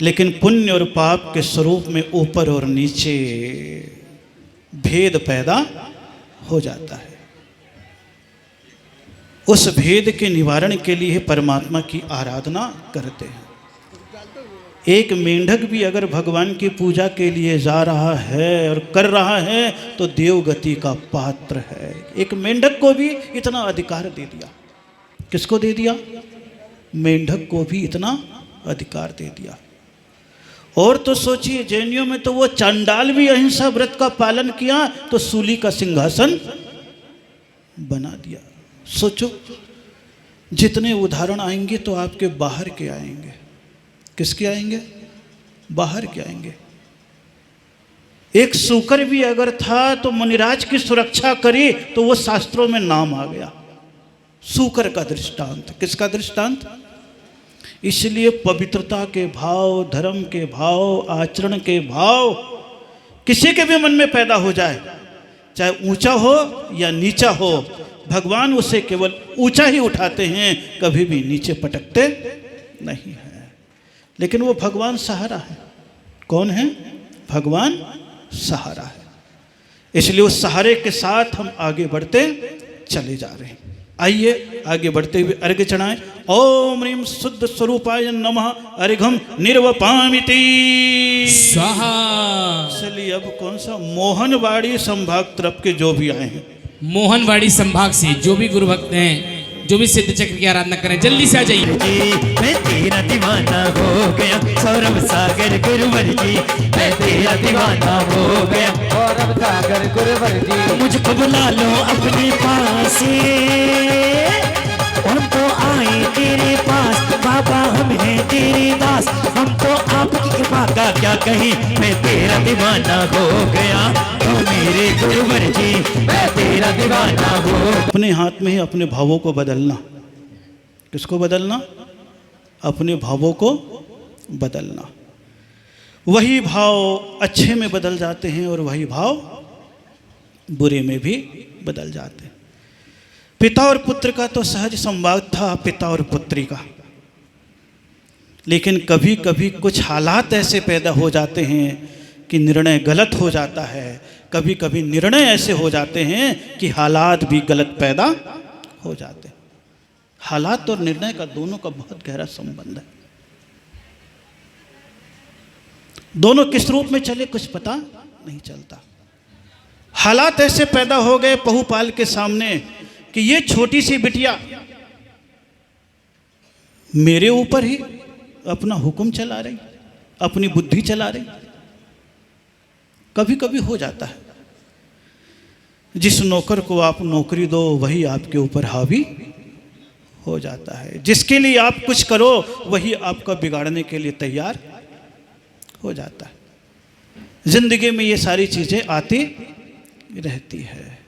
[SPEAKER 2] लेकिन पुण्य और पाप के स्वरूप में ऊपर और नीचे भेद पैदा हो जाता है। उस भेद के निवारण के लिए परमात्मा की आराधना करते हैं। एक मेंढक भी अगर भगवान की पूजा के लिए जा रहा है और कर रहा है तो देवगति का पात्र है। एक मेंढक को भी इतना अधिकार दे दिया। किसको दे दिया? मेंढक को भी इतना अधिकार दे दिया। और तो सोचिए, जैनियों में तो वो चांडाल भी अहिंसा व्रत का पालन किया तो सूली का सिंहासन बना दिया। सोचो, जितने उदाहरण आएंगे तो आपके बाहर के आएंगे। किसके आएंगे? बाहर के आएंगे। एक सूकर भी अगर था तो मुनिराज की सुरक्षा करी तो वो शास्त्रों में नाम आ गया। सूकर का दृष्टांत। किसका दृष्टांत? इसलिए पवित्रता के भाव, धर्म के भाव, आचरण के भाव किसी के भी मन में पैदा हो जाए, चाहे ऊंचा हो या नीचा हो, भगवान उसे केवल ऊंचा ही उठाते हैं, कभी भी नीचे पटकते नहीं हैं। लेकिन वो भगवान सहारा है। कौन है? भगवान सहारा है। इसलिए उस सहारे के साथ हम आगे बढ़ते चले जा रहे हैं। आइए आगे बढ़ते हुए अर्घ चढ़ाएं। ओम ह्रीं शुद्ध स्वरूपाय नमः अर्घम निर्वपामिति
[SPEAKER 3] स्वाहा।
[SPEAKER 2] चलिए अब कौन सा? मोहनवाड़ी संभाग तरफ के जो भी आए हैं,
[SPEAKER 3] मोहनवाड़ी संभाग से जो भी गुरु भक्त हैं, जो भी सिद्ध चक्र की आराधना करें, जल्दी से आ जाइए।
[SPEAKER 1] मैं तेरा दीवाना हो गया सौरभ सागर गुरुवर जी, मैं तेरा दीवाना हो गया
[SPEAKER 4] सौरभ सागर गुरुवर जी।
[SPEAKER 1] मुझको बुला लो अपने पास, हम तो आए तेरे पास बाबा, हम हैं तेरे दास, हम तो आपकी कृपा का क्या कहीं। मैं तेरा दीवाना हो गया ओ मेरे गुरुवर जी, मैं तेरा दीवाना हो।
[SPEAKER 2] अपने हाथ में ही अपने भावों को बदलना। किसको बदलना? अपने भावों को बदलना। वही भाव अच्छे में बदल जाते हैं और वही भाव बुरे में भी बदल जाते हैं। पिता और पुत्र का तो सहज संवाद था, पिता और पुत्री का, लेकिन कभी कभी कुछ हालात ऐसे पैदा हो जाते हैं कि निर्णय गलत हो जाता है। कभी कभी निर्णय ऐसे हो जाते हैं कि हालात भी गलत पैदा हो जाते हैं। हालात और निर्णय का दोनों का बहुत गहरा संबंध है। दोनों किस रूप में चले कुछ पता नहीं चलता। हालात ऐसे पैदा हो गए पहुपाल के सामने कि ये छोटी सी बिटिया मेरे ऊपर ही अपना हुक्म चला रही, अपनी बुद्धि चला रही। कभी कभी हो जाता है, जिस नौकर को आप नौकरी दो वही आपके ऊपर हावी हो जाता है। जिसके लिए आप कुछ करो वही आपका बिगाड़ने के लिए तैयार हो जाता है। जिंदगी में ये सारी चीज़ें आती रहती है,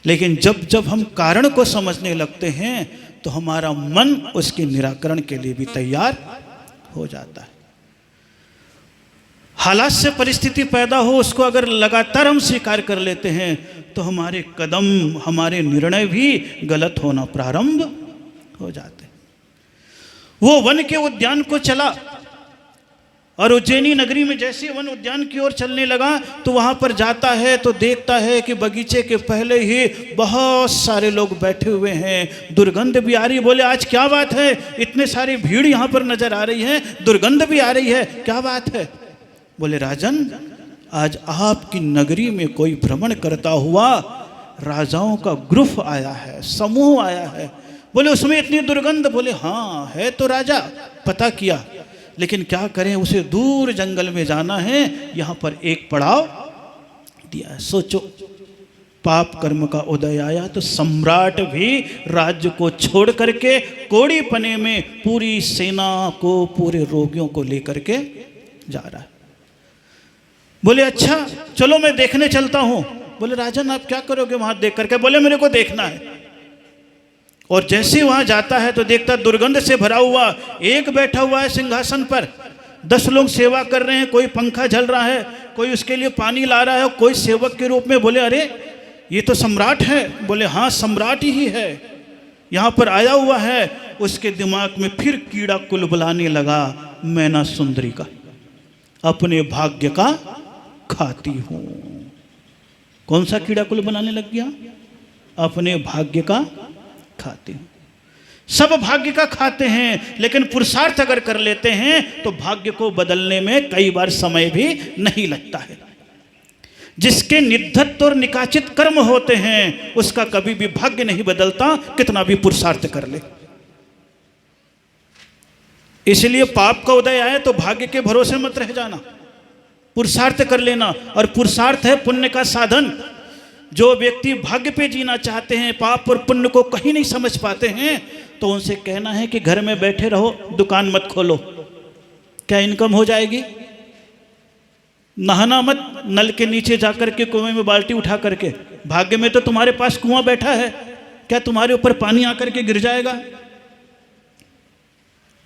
[SPEAKER 2] लेकिन जब जब हम कारण को समझने लगते हैं तो हमारा मन उसके निराकरण के लिए भी तैयार हो जाता है। हालात से परिस्थिति पैदा हो, उसको अगर लगातार हम स्वीकार कर लेते हैं तो हमारे कदम, हमारे निर्णय भी गलत होना प्रारंभ हो जाते हैं। वो वन के उद्यान को चला और उज्जैनी नगरी में जैसे वन उद्यान की ओर चलने लगा तो वहाँ पर जाता है तो देखता है कि बगीचे के पहले ही बहुत सारे लोग बैठे हुए हैं। दुर्गंध भी आ रही है। बोले आज क्या बात है, इतने सारी भीड़ यहाँ पर नजर आ रही है, दुर्गंध भी आ रही है, क्या बात है? बोले राजन, आज आपकी नगरी में कोई भ्रमण करता हुआ राजाओं का ग्रुप आया है, समूह आया है। बोले उसमें इतनी दुर्गंध? बोले हाँ है तो राजा, पता किया, लेकिन क्या करें, उसे दूर जंगल में जाना है, यहाँ पर एक पड़ाव दिया है। सोचो, पाप कर्म का उदय आया तो सम्राट भी राज्य को छोड़ करके कोड़ी पने में पूरी सेना को, पूरे रोगियों को लेकर के जा रहा है। बोले अच्छा चलो मैं देखने चलता हूं। बोले राजन आप क्या करोगे वहां देख करके? बोले मेरे को देखना है। और जैसे वहां जाता है तो देखता दुर्गंध से भरा हुआ एक बैठा हुआ है सिंहासन पर, 10 लोग सेवा कर रहे हैं, कोई पंखा झल रहा है, कोई उसके लिए पानी ला रहा है, कोई सेवक के रूप में। बोले अरे ये तो सम्राट है। बोले हाँ सम्राट ही है, यहाँ पर आया हुआ है। उसके दिमाग में फिर कीड़ा कुलबुलाने लगा, मैना सुंदरी का, अपने भाग्य का खाती हूं। कौन सा कीड़ा कुलबुलाने लग गया? अपने भाग्य का खाते हैं। सब भाग्य का खाते हैं, लेकिन पुरुषार्थ अगर कर लेते हैं तो भाग्य को बदलने में कई बार समय भी नहीं लगता है। जिसके निधत्त और निकाचित कर्म होते हैं उसका कभी भी भाग्य नहीं बदलता, कितना भी पुरुषार्थ कर ले। इसलिए पाप का उदय आए तो भाग्य के भरोसे मत रह जाना, पुरुषार्थ कर लेना। और पुरुषार्थ है पुण्य का साधन। जो व्यक्ति भाग्य पे जीना चाहते हैं, पाप और पुण्य को कहीं नहीं समझ पाते हैं, तो उनसे कहना है कि घर में बैठे रहो, दुकान मत खोलो, क्या इनकम हो जाएगी? नहाना मत नल के नीचे जाकर के कुएं में बाल्टी उठा करके, भाग्य में तो तुम्हारे पास कुआं बैठा है, क्या तुम्हारे ऊपर पानी आकर के गिर जाएगा?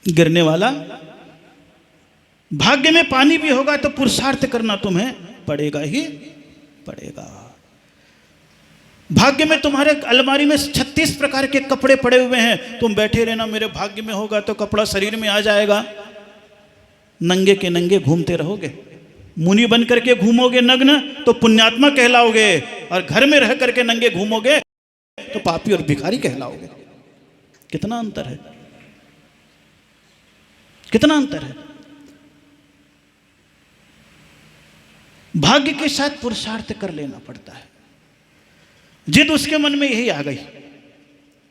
[SPEAKER 2] गिरने वाला। भाग्य में पानी भी होगा तो पुरुषार्थ करना तुम्हें पड़ेगा ही पड़ेगा। भाग्य में तुम्हारे अलमारी में 36 प्रकार के कपड़े पड़े हुए हैं, तुम बैठे रहना मेरे भाग्य में होगा तो कपड़ा शरीर में आ जाएगा। नंगे के नंगे घूमते रहोगे, मुनि बन करके घूमोगे नग्न तो पुण्यात्मा कहलाओगे, और घर में रह करके नंगे घूमोगे तो पापी और भिखारी कहलाओगे। कितना अंतर है, कितना अंतर है। भाग्य के साथ पुरुषार्थ कर लेना पड़ता है। जिद उसके मन में यही आ गई,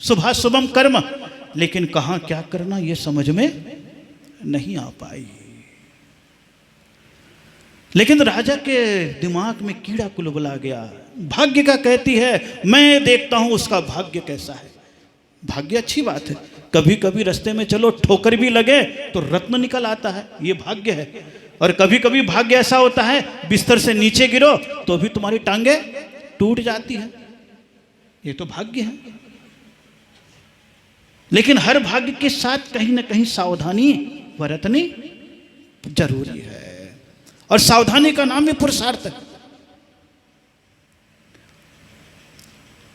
[SPEAKER 2] सुबह शुभम कर्म, लेकिन कहां क्या करना यह समझ में नहीं आ पाई। लेकिन राजा के दिमाग में कीड़ा कुलबुला गया। भाग्य का कहती है मैं देखता हूं उसका भाग्य कैसा है। भाग्य अच्छी बात है, कभी कभी रास्ते में चलो ठोकर भी लगे तो रत्न निकल आता है, ये भाग्य है। और कभी कभी भाग्य ऐसा होता है बिस्तर से नीचे गिरो तो भी तुम्हारी टांगे टूट जाती है, ये तो भाग्य है। लेकिन हर भाग्य के साथ कहीं ना कहीं सावधानी बरतनी जरूरी है, और सावधानी का नाम ही पुरुषार्थ है।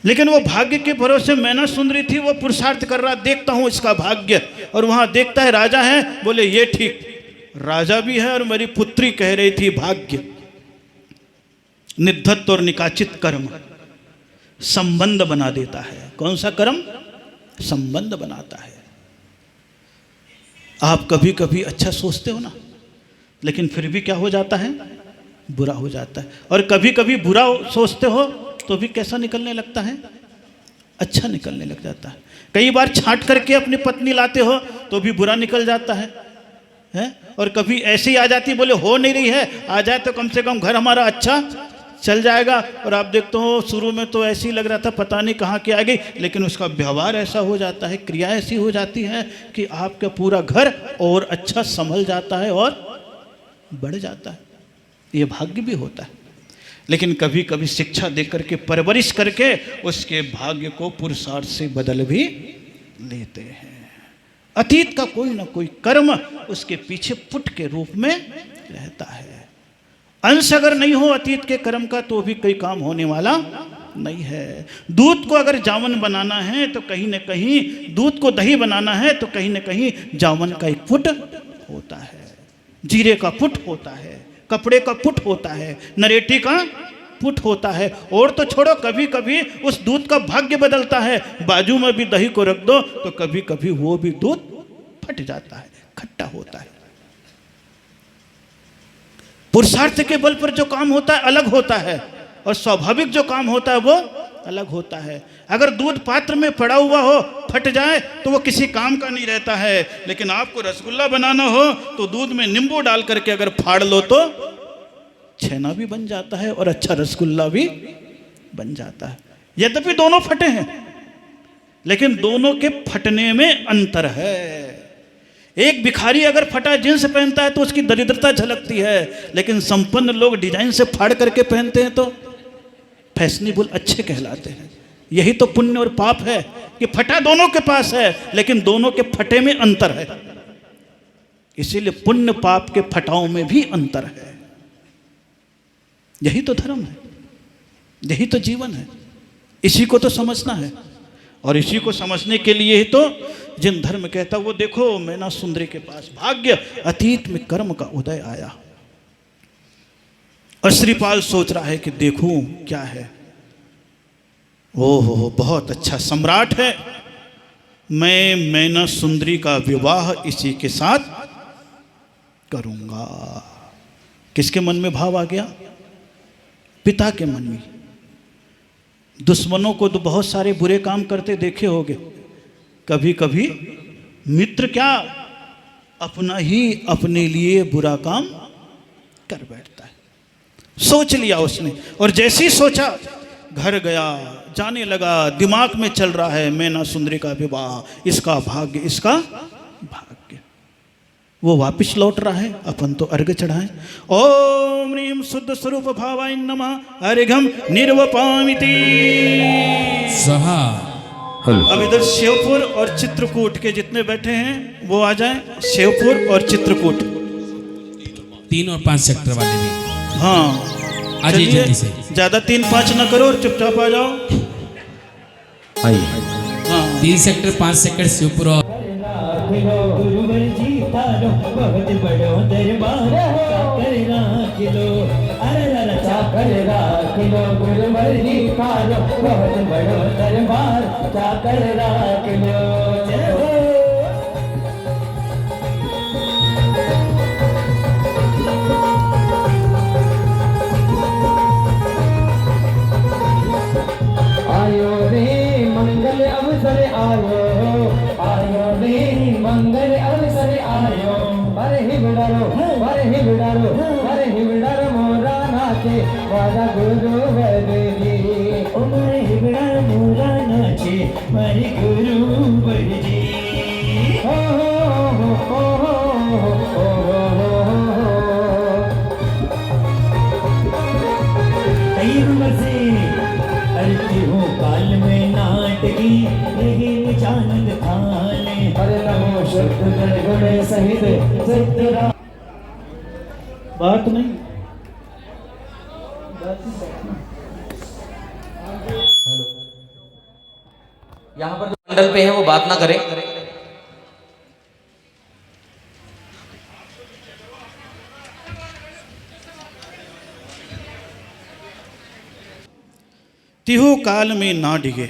[SPEAKER 2] लेकिन वो भाग्य के भरोसे मैना सुंदरी थी, वो पुरुषार्थ कर रहा, देखता हूं इसका भाग्य, और वहां देखता है राजा है। बोले ये ठीक, राजा भी है और मेरी पुत्री कह रही थी भाग्य। निधत्त और निकाचित कर्म संबंध बना देता है। कौन सा कर्म? संबंध बनाता है। आप कभी कभी अच्छा सोचते हो ना, लेकिन फिर भी क्या हो जाता है? बुरा हो जाता है। और कभी कभी बुरा सोचते हो तो भी कैसा निकलने लगता है? अच्छा निकलने लग जाता है। कई बार छांट करके अपनी पत्नी लाते हो तो भी बुरा निकल जाता है? और कभी ऐसे ही आ जाती, बोले हो नहीं रही है, आ जाए तो कम से कम घर हमारा अच्छा चल जाएगा। और आप देखते हो शुरू में तो ऐसे ही लग रहा था पता नहीं कहाँ के आ गई, लेकिन उसका व्यवहार ऐसा हो जाता है, क्रिया ऐसी हो जाती है कि आपका पूरा घर और अच्छा संभल जाता है और बढ़ जाता है। ये भाग्य भी होता है। लेकिन कभी कभी शिक्षा दे करके, परवरिश करके उसके भाग्य को पुरुषार्थ से बदल भी लेते हैं। अतीत का कोई ना कोई कर्म उसके पीछे पुट के रूप में रहता है। अंश अगर नहीं हो अतीत के कर्म का तो भी कोई काम होने वाला नहीं है। दूध को अगर जावन बनाना है तो कहीं न कहीं, दूध को दही बनाना है तो कहीं न कहीं जावन का एक पुट होता है, जीरे का पुट होता है, कपड़े का पुट होता है, नरेटी का पुट होता है। और तो छोड़ो, कभी कभी उस दूध का भाग्य बदलता है। बाजू में भी दही को रख दो तो कभी कभी वो भी दूध फट जाता है, खट्टा होता है। पुरुषार्थ के बल पर जो काम होता है अलग होता है, और स्वाभाविक जो काम होता है वो अलग होता है। अगर दूध पात्र में पड़ा हुआ हो, फट जाए तो वो किसी काम का नहीं रहता है। लेकिन आपको रसगुल्ला बनाना हो तो दूध में नींबू डाल करके अगर फाड़ लो तो छेना भी बन जाता है और अच्छा रसगुल्ला भी बन जाता है। यद्यपि दोनों फटे हैं, लेकिन दोनों के फटने में अंतर है। एक भिखारी अगर फटा जींस पहनता है तो उसकी दरिद्रता झलकती है, लेकिन संपन्न लोग डिजाइन से फाड़ करके पहनते हैं तो फैशनेबल अच्छे कहलाते हैं। यही तो पुण्य और पाप है कि फटा दोनों के पास है, लेकिन दोनों के फटे में अंतर है। इसीलिए पुण्य पाप के फटाओं में भी अंतर है। यही तो धर्म है, यही तो जीवन है। इसी को तो समझना है, और इसी को समझने के लिए ही तो जिन धर्म कहता वो देखो मैना सुंदरी के पास भाग्य अतीत में कर्म का उदय आया। और श्रीपाल सोच रहा है कि देखूं क्या है। ओहो बहुत अच्छा सम्राट है, मैं मैना सुंदरी का विवाह इसी के साथ करूंगा। किसके मन में भाव आ गया? पिता के मन में। दुश्मनों को तो बहुत सारे बुरे काम करते देखे होंगे। कभी कभी मित्र क्या अपना ही अपने लिए बुरा काम कर बैठता है। सोच लिया उसने, और जैसे ही सोचा घर गया, जाने लगा, दिमाग में चल रहा है मैना सुंदरी का विवाह, इसका भाग्य, इसका भाग्य। वो वापिस लौट रहा है, अपन तो अर्घ चढ़ाएं। ओम ह्रीं शुद्ध स्वरूप भावाय नमः अर्घम निर्वपामिति
[SPEAKER 3] स्वाहा।
[SPEAKER 2] अब इधर शिवपुर और चित्रकूट के जितने बैठे हैं वो आ जाएं। शिवपुर और चित्रकूट
[SPEAKER 3] 3 और 5 सेक्टर वाले भी।
[SPEAKER 2] हाँ
[SPEAKER 3] आ जाइए जल्दी से।
[SPEAKER 2] ज्यादा 3-5 न करो और चुपचाप आ जाओ।
[SPEAKER 4] आइए।
[SPEAKER 2] हाँ
[SPEAKER 3] 3 सेक्टर 5 सेक्टर शिवपुर और
[SPEAKER 1] गुरुवर जी तारो बहुत बड़ो दरबार चाकर राखिलो। अरे चाकर राखिलो गुरुवर जी तारो बहुत बड़ो दरबार चाकर राखिलो। जय हो। आयो रे मंगल अवसर आयो, आयो रे मंगल अवसर आयो। पर हिबड़ारो मोरा नाचे वादा गुरुवर जी। ओ मारे हिबड़ा मोरा नाचे मारे गुरुवर जी। हो हो हो हो हो से अर्जी हो काल में नाटकी यही जानत थाने। हर नमो शुद्ध गुण सहित सिद्धरा। बात नहीं,
[SPEAKER 5] यहाँ पर जो मंडल पे है वो बात ना करें।
[SPEAKER 2] तिहु काल में ना डिगे,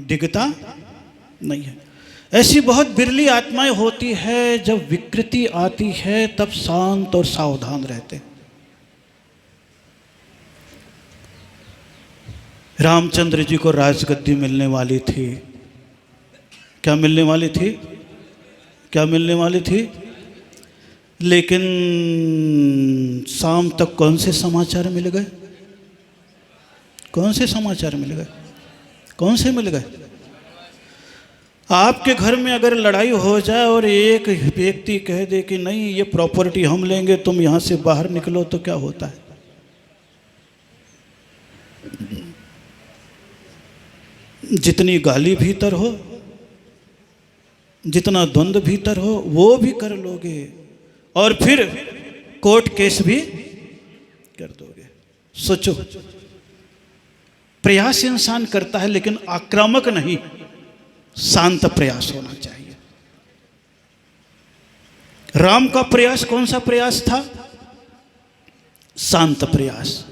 [SPEAKER 2] डिगता नहीं है। ऐसी बहुत बिरली आत्माएं होती है जब विकृति आती है तब शांत और सावधान रहते। रामचंद्र जी को राजगद्दी मिलने वाली थी। क्या मिलने वाली थी? क्या मिलने वाली थी? लेकिन शाम तक कौन से समाचार मिल गए? कौन से समाचार मिल गए? कौन से मिल गए? आपके घर में अगर लड़ाई हो जाए और एक व्यक्ति कह दे कि नहीं ये प्रॉपर्टी हम लेंगे, तुम यहाँ से बाहर निकलो, तो क्या होता है? जितनी गाली भीतर हो, जितना द्वंद्व भीतर हो, वो भी कर लोगे और फिर कोर्ट केस भी कर दोगे। सोचो, प्रयास इंसान करता है, लेकिन आक्रामक नहीं, शांत प्रयास होना चाहिए। राम का प्रयास कौन सा प्रयास था? शांत प्रयास।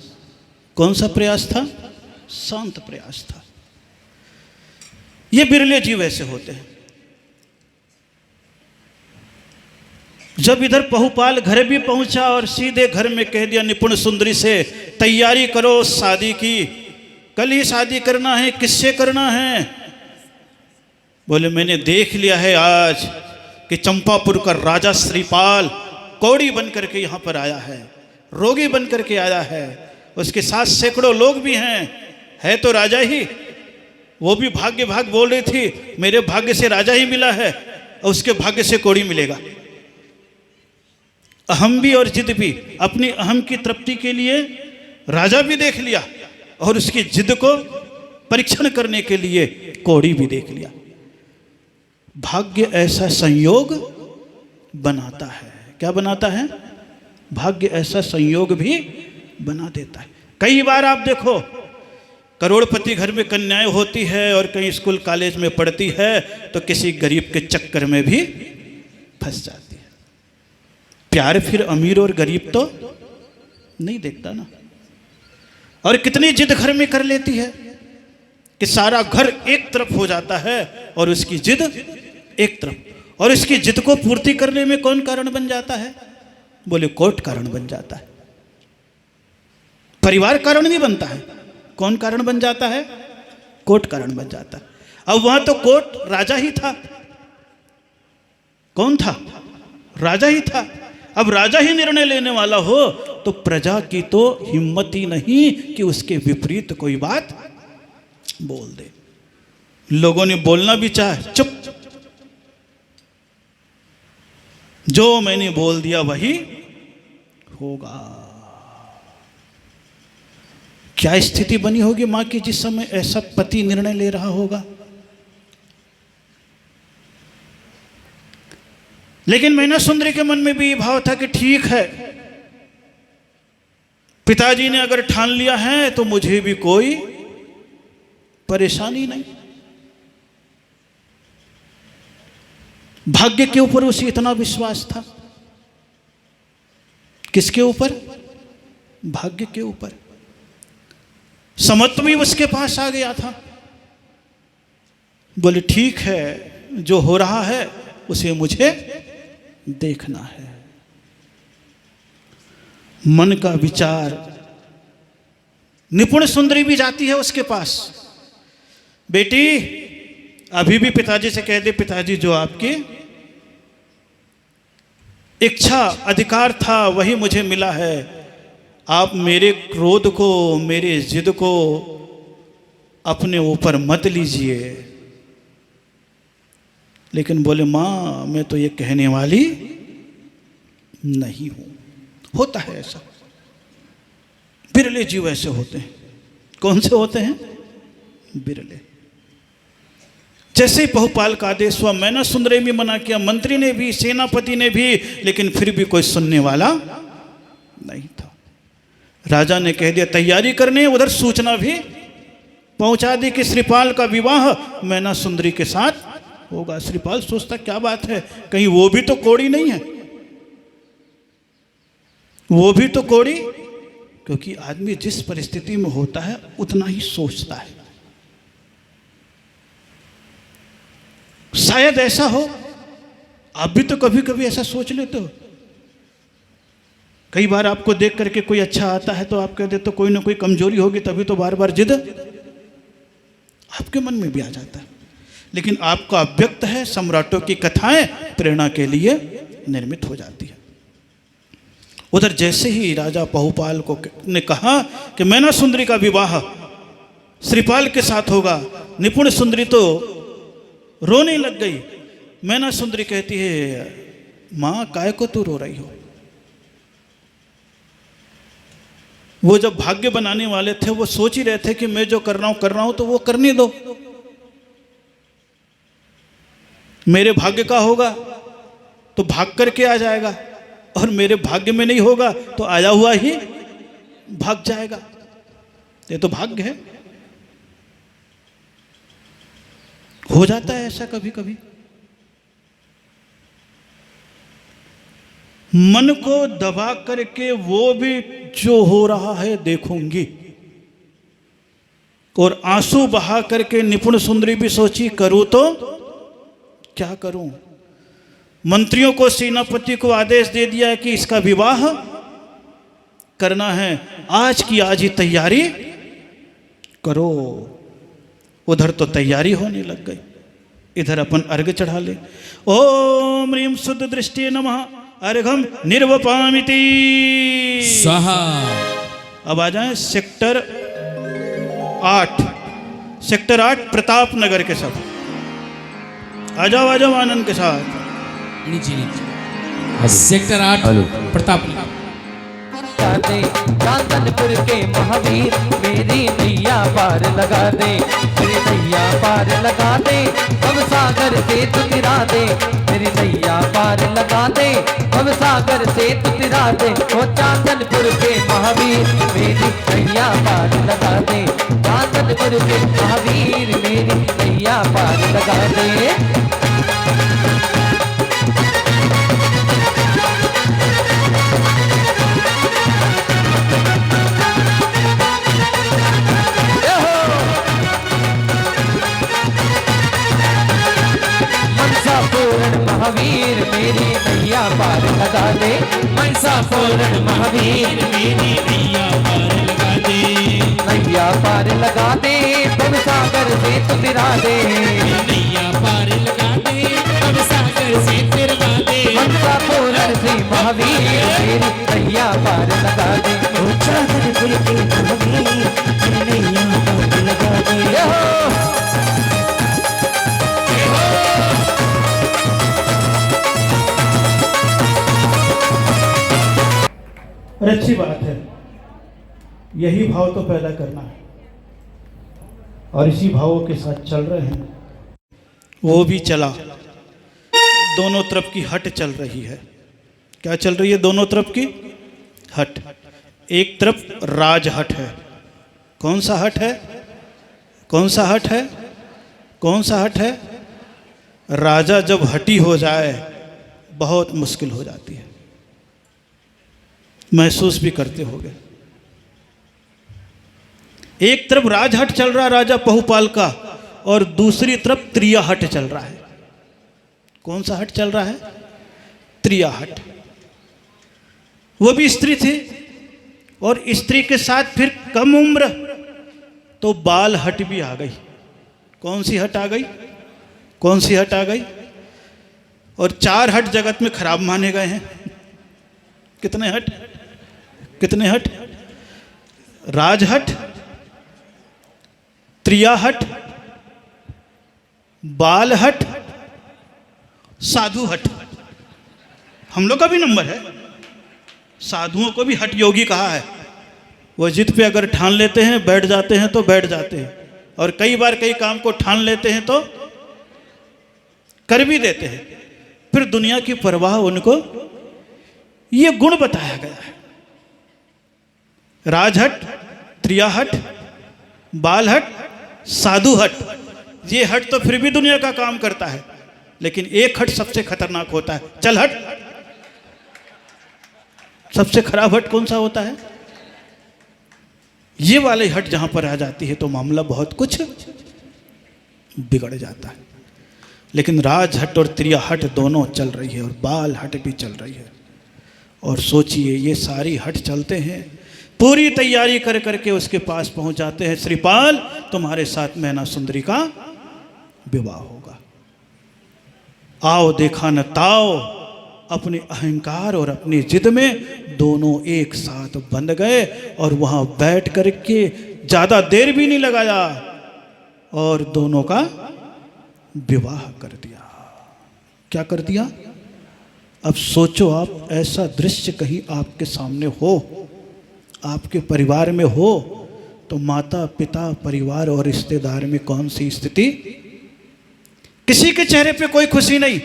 [SPEAKER 2] कौन सा प्रयास था? शांत प्रयास था। ये बिरले जीव ऐसे होते हैं। जब इधर बहुपाल घर भी पहुंचा और सीधे घर में कह दिया निपुण सुंदरी से, तैयारी करो शादी की, कल ही शादी करना है। किससे करना है? बोले मैंने देख लिया है आज कि चंपापुर का राजा श्रीपाल कौड़ी बन करके यहाँ पर आया है, रोगी बन करके आया है, उसके साथ सैकड़ों लोग भी हैं, है तो राजा ही। वो भी भाग्य भाग बोल रही थी, मेरे भाग्य से राजा ही मिला है और उसके भाग्य से कौड़ी मिलेगा। अहम भी और जिद भी, अपनी अहम की तृप्ति के लिए राजा भी देख लिया और उसकी जिद को परीक्षण करने के लिए कौड़ी भी देख लिया। भाग्य ऐसा संयोग बनाता है। क्या बनाता है? भाग्य ऐसा संयोग भी बना देता है। कई बार आप देखो, करोड़पति घर में कन्याएं होती है और कहीं स्कूल कॉलेज में पढ़ती है तो किसी गरीब के चक्कर में भी फंस जाती है। प्यार फिर अमीर और गरीब तो नहीं देखता ना। और कितनी जिद घर में कर लेती है कि सारा घर एक तरफ हो जाता है और उसकी जिद एक तरफ, और इसकी जिद को पूर्ति करने में कौन कारण बन जाता है? बोले कोर्ट कारण बन जाता है। परिवार कारण नहीं बनता है। कौन कारण बन जाता है? कोर्ट कारण बन जाता है। अब वहां तो कोर्ट राजा ही था। कौन था? राजा ही था। अब राजा ही निर्णय लेने वाला हो तो प्रजा की तो हिम्मत ही नहीं कि उसके विपरीत कोई बात बोल दे। लोगों ने बोलना भी चाहे, चुप, जो मैंने बोल दिया वही होगा। क्या स्थिति बनी होगी मां की जिस समय ऐसा पति निर्णय ले रहा होगा? लेकिन मैना सुंदरी के मन में भी ये भाव था कि ठीक है, पिताजी ने अगर ठान लिया है तो मुझे भी कोई परेशानी नहीं। भाग्य के ऊपर उसे इतना विश्वास था। किसके ऊपर? भाग्य के ऊपर। समत्व भी उसके पास आ गया था। बोले ठीक है, जो हो रहा है उसे मुझे देखना है। मन का विचार। निपुण सुंदरी भी जाती है उसके पास। बेटी, अभी भी पिताजी से कह दे, पिताजी जो आपकी इच्छा अधिकार था वही मुझे मिला है। आप मेरे क्रोध को, मेरे जिद को अपने ऊपर मत लीजिए। लेकिन बोले मां, मैं तो ये कहने वाली नहीं हूं। होता है ऐसा। बिरले जीव ऐसे होते हैं। कौन से होते हैं? बिरले। जैसे ही बहुपाल का आदेश हुआ, मैना सुंदरी भी मना किया, मंत्री ने भी, सेनापति ने भी, लेकिन फिर भी कोई सुनने वाला नहीं था। राजा ने कह दिया तैयारी करने। उधर सूचना भी पहुंचा दी कि श्रीपाल का विवाह मैना सुंदरी के साथ होगा। श्रीपाल सोचता क्या बात है, कहीं वो भी तो कौड़ी नहीं है? वो भी तो कौड़ी। क्योंकि आदमी जिस परिस्थिति में होता है उतना ही सोचता है। शायद ऐसा हो, आप भी तो कभी कभी ऐसा सोच लेते हो। कई बार आपको देख करके कोई अच्छा आता है तो आप कहते तो कोई ना कोई कमजोरी होगी, तभी तो बार बार जिद आपके मन में भी आ जाता है। लेकिन आपका अव्यक्त है, सम्राटों की कथाएं प्रेरणा के लिए निर्मित हो जाती है। उधर जैसे ही राजा बहुपाल को ने कहा कि मैना सुंदरी का विवाह श्रीपाल के साथ होगा, निपुण सुंदरी तो रोने लग गई। मैना सुंदरी कहती है, मां काय को तू रो रही हो? वो जब भाग्य बनाने वाले थे वो सोच ही रहे थे कि मैं जो कर रहा हूं तो वो करने दो। मेरे भाग्य का होगा तो भाग करके आ जाएगा, और मेरे भाग्य में नहीं होगा तो आया हुआ ही भाग जाएगा। ये तो भाग्य है। हो जाता है ऐसा कभी कभी। मन को दबा करके वो भी जो हो रहा है देखूंगी, और आंसू बहा करके निपुण सुंदरी भी सोची करूं तो क्या करूं। मंत्रियों को, सेनापति को आदेश दे दिया है कि इसका विवाह करना है, आज की आज ही तैयारी करो। उधर तो तैयारी होने लग गई, इधर अपन अर्घ चढ़ा ले। ओम ह्रीं शुद्ध दृष्टि नमः अर्घम निर्वपामिति
[SPEAKER 3] स्वाहा।
[SPEAKER 2] अब आ जाएं सेक्टर 8, सेक्टर 8 प्रताप नगर के सब। आ जाओ आनंद के साथ।
[SPEAKER 3] नीचे नीचे सेक्टर 8 प्रताप नगर।
[SPEAKER 4] दे चांदनपुर के महावीर मेरी नैया पार लगा दे, मेरी नैया पार लगा दे, अब सागर से तू तिरा दे, मेरी नैया पार लगा दे, अब सागर से तू तिरा दे। ओ चांदनपुर के महावीर मेरी नैया पार लगा दे, चांदनपुर के महावीर मेरी नैया पार लगा दे। महावीर मेरी नैया पार लगा दे, मनसा पूर्ण महावीर मेरी नैया पार लगा दे, नैया पार लगा दे, भव सागर से तू तिरा दे, नैया पार लगा दे, भव सागर से तिरा दे, मनसा पूर्ण श्री महावीर मेरी नैया पार लगा दे। चांदनपुर के महावीर मेरी नैया पार लगा दे।
[SPEAKER 2] और अच्छी बात है, यही भाव तो पैदा करना है, और इसी भावों के साथ चल रहे हैं। वो भी चला, दोनों तरफ की हट चल रही है। क्या चल रही है? दोनों तरफ की हट। एक तरफ राजहट है। कौन सा हट है? कौन सा हट है? कौन सा हट है? राजा जब हटी हो जाए बहुत मुश्किल हो जाती है, महसूस भी करते होगे। एक तरफ राजहट चल रहा राजा पहुपाल का, और दूसरी तरफ त्रिया हट चल रहा है। कौन सा हट चल रहा है? त्रिया हट। वो भी स्त्री थी, और स्त्री के साथ फिर कम उम्र तो बाल हट भी आ गई। कौन सी हट आ गई? कौन सी हट आ गई? और 4 हट जगत में खराब माने गए हैं। कितने हट? कितने हट? राजहट, त्रिया हट, बाल हट, साधु हट। हम लोग का भी नंबर है। साधुओं को भी हट योगी कहा है। वो जिद पे अगर ठान लेते हैं बैठ जाते हैं तो बैठ जाते हैं, और कई बार कई काम को ठान लेते हैं तो कर भी देते हैं। फिर दुनिया की परवाह उनको, ये गुण बताया गया है। राजहट, त्रियाहट, बालहट, साधुहट। ये हट तो फिर भी दुनिया का काम करता है, लेकिन एक हट सबसे खतरनाक होता है। चल हट। सबसे खराब हट कौन सा होता है? ये वाले हट जहां पर आ जाती है तो मामला बहुत कुछ बिगड़ जाता है। लेकिन राजहट और त्रियाहट दोनों चल रही है, और बाल हट भी चल रही है। और सोचिए, ये सारी हट चलते हैं, पूरी तैयारी कर करके उसके पास पहुंच जाते हैं। श्रीपाल, तुम्हारे साथ मैना सुंदरी का विवाह होगा। आओ देखा न ताओ, अपने अहंकार और अपनी जिद में दोनों एक साथ बंध गए, और वहां बैठ करके ज्यादा देर भी नहीं लगाया और दोनों का विवाह कर दिया। क्या कर दिया? अब सोचो आप, ऐसा दृश्य कहीं आपके सामने हो, आपके परिवार में हो, तो माता पिता, परिवार और रिश्तेदार में कौन सी स्थिति? किसी के चेहरे पे कोई खुशी नहीं,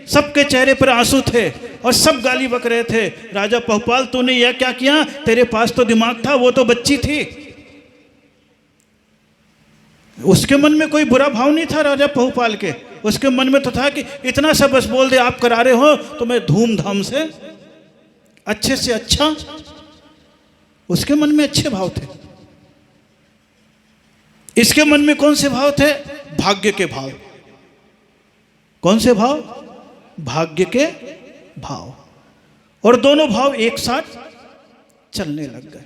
[SPEAKER 2] सबके चेहरे पर आंसू थे और सब गाली बक रहे थे। राजा पहुपाल, तूने यह क्या किया? तेरे पास तो दिमाग था, वो तो बच्ची थी। उसके मन में कोई बुरा भाव नहीं था राजा पहुपाल के। उसके मन में तो था कि इतना सा बस बोल दे आप करा रहे हो तो मैं धूमधाम से अच्छे से अच्छा। उसके मन में अच्छे भाव थे। इसके मन में कौन से भाव थे? भाग्य के भाव। कौन से भाव? भाग्य के भाव। और दोनों भाव एक साथ चलने लग गए।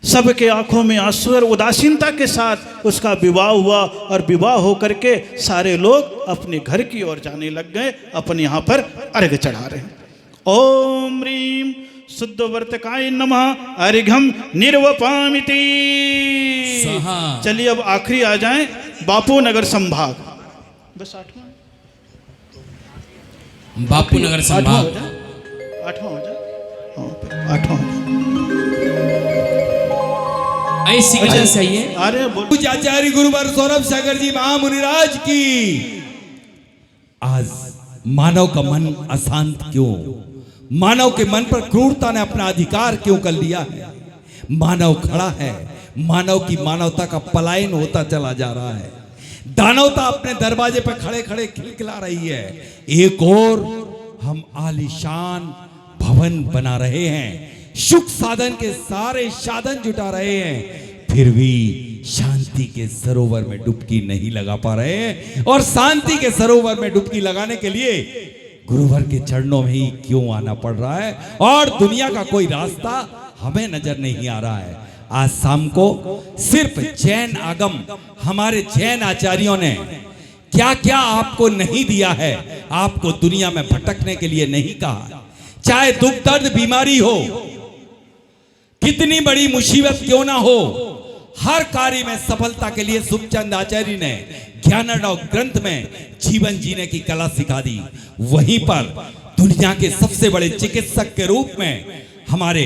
[SPEAKER 2] सबके आंखों में आंसू और उदासीनता के साथ उसका विवाह हुआ और विवाह होकर के सारे लोग अपने घर की ओर जाने लग गए, अपने यहाँ पर अर्घ चढ़ा रहे हैं। ओम ह्रीम शुद्ध वर्तकाय नमः अर्घम निर्वपामिति। चलिए अब आखिरी आ जाएं, बापू नगर संभाग। बस 8वां
[SPEAKER 3] बापू नगर संभाग।
[SPEAKER 2] 8वां हो जाए। हाँ 8वां हो जाए।
[SPEAKER 3] ऐसी सही है।
[SPEAKER 2] अरे
[SPEAKER 6] पूज्य आचार्य गुरुवर सौरभ सागर जी महामुनिराज की। आज मानव का मन अशांत क्यों? मानव के मन पर क्रूरता ने अपना अधिकार क्यों कर लिया है? मानव खड़ा है, मानव की मानवता का पलायन होता चला जा रहा है। दानवता अपने दरवाजे पर खड़े खड़े खिलखिला रही है। एक और हम आलीशान भवन बना रहे हैं, सुख साधन के सारे साधन जुटा रहे हैं, फिर भी शांति के सरोवर में डुबकी नहीं लगा पा रहे हैं। और शांति के सरोवर में डुबकी लगाने के लिए गुरुवर के चरणों में ही क्यों आना पड़ रहा है? और दुनिया का कोई रास्ता हमें नजर नहीं आ रहा है। आज शाम को सिर्फ जैन आगम, हमारे जैन आचार्यों ने क्या क्या आपको नहीं दिया है, आपको दुनिया में भटकने के लिए नहीं कहा। चाहे दुख दर्द बीमारी हो, कितनी बड़ी मुसीबत क्यों ना हो, हर कार्य में सफलता के लिए सुखचंद आचार्य ने ज्ञानों ग्रंथ में जीवन जीने की कला सिखा दी। वहीं पर दुनिया के सबसे बड़े चिकित्सक के रूप में हमारे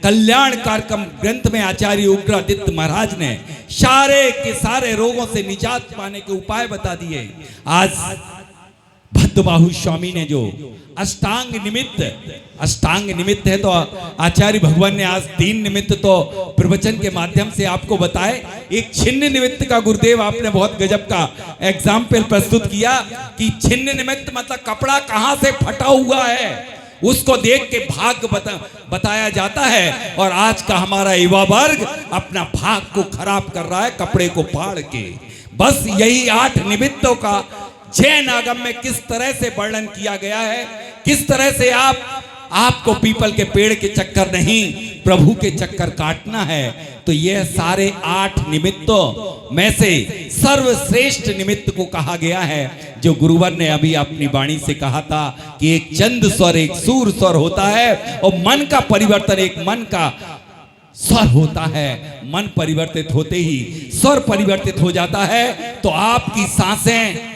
[SPEAKER 6] कल्याण कार्यक्रम ग्रंथ में आचार्य उग्रादित्य महाराज ने सारे के सारे रोगों से निजात पाने के उपाय बता दिए। आज भद्रबाहु स्वामी ने जो अष्टांग निमित्त है, तो आचार्य भगवान ने आज 3 निमित्त तो प्रवचन के माध्यम से आपको बताए। एक छिन्न निमित्त का गुरुदेव आपने बहुत गजब का एग्जाम्पल प्रस्तुत किया कि छिन्न निमित्त मतलब कपड़ा कहां से फटा हुआ है उसको देख के भाग्य बताया जाता है। और आज का हमारा युवा वर्ग अपना भाग्य को खराब कर रहा है कपड़े को फाड़ के। बस यही 8 निमित्तों का जैन आगम में किस तरह से वर्णन किया गया है, किस तरह से आपको पीपल के पेड़ के चक्कर नहीं प्रभु के चक्कर काटना है। तो यह सारे 8 निमित्तों में से सर्वश्रेष्ठ निमित्त को कहा गया है, जो गुरुवर ने अभी अपनी वाणी से कहा था कि एक चंद स्वर एक सूर स्वर होता है और मन का परिवर्तन एक मन का स्वर होता है। मन परिवर्तित होते ही स्वर परिवर्तित हो जाता है। तो आपकी सांसें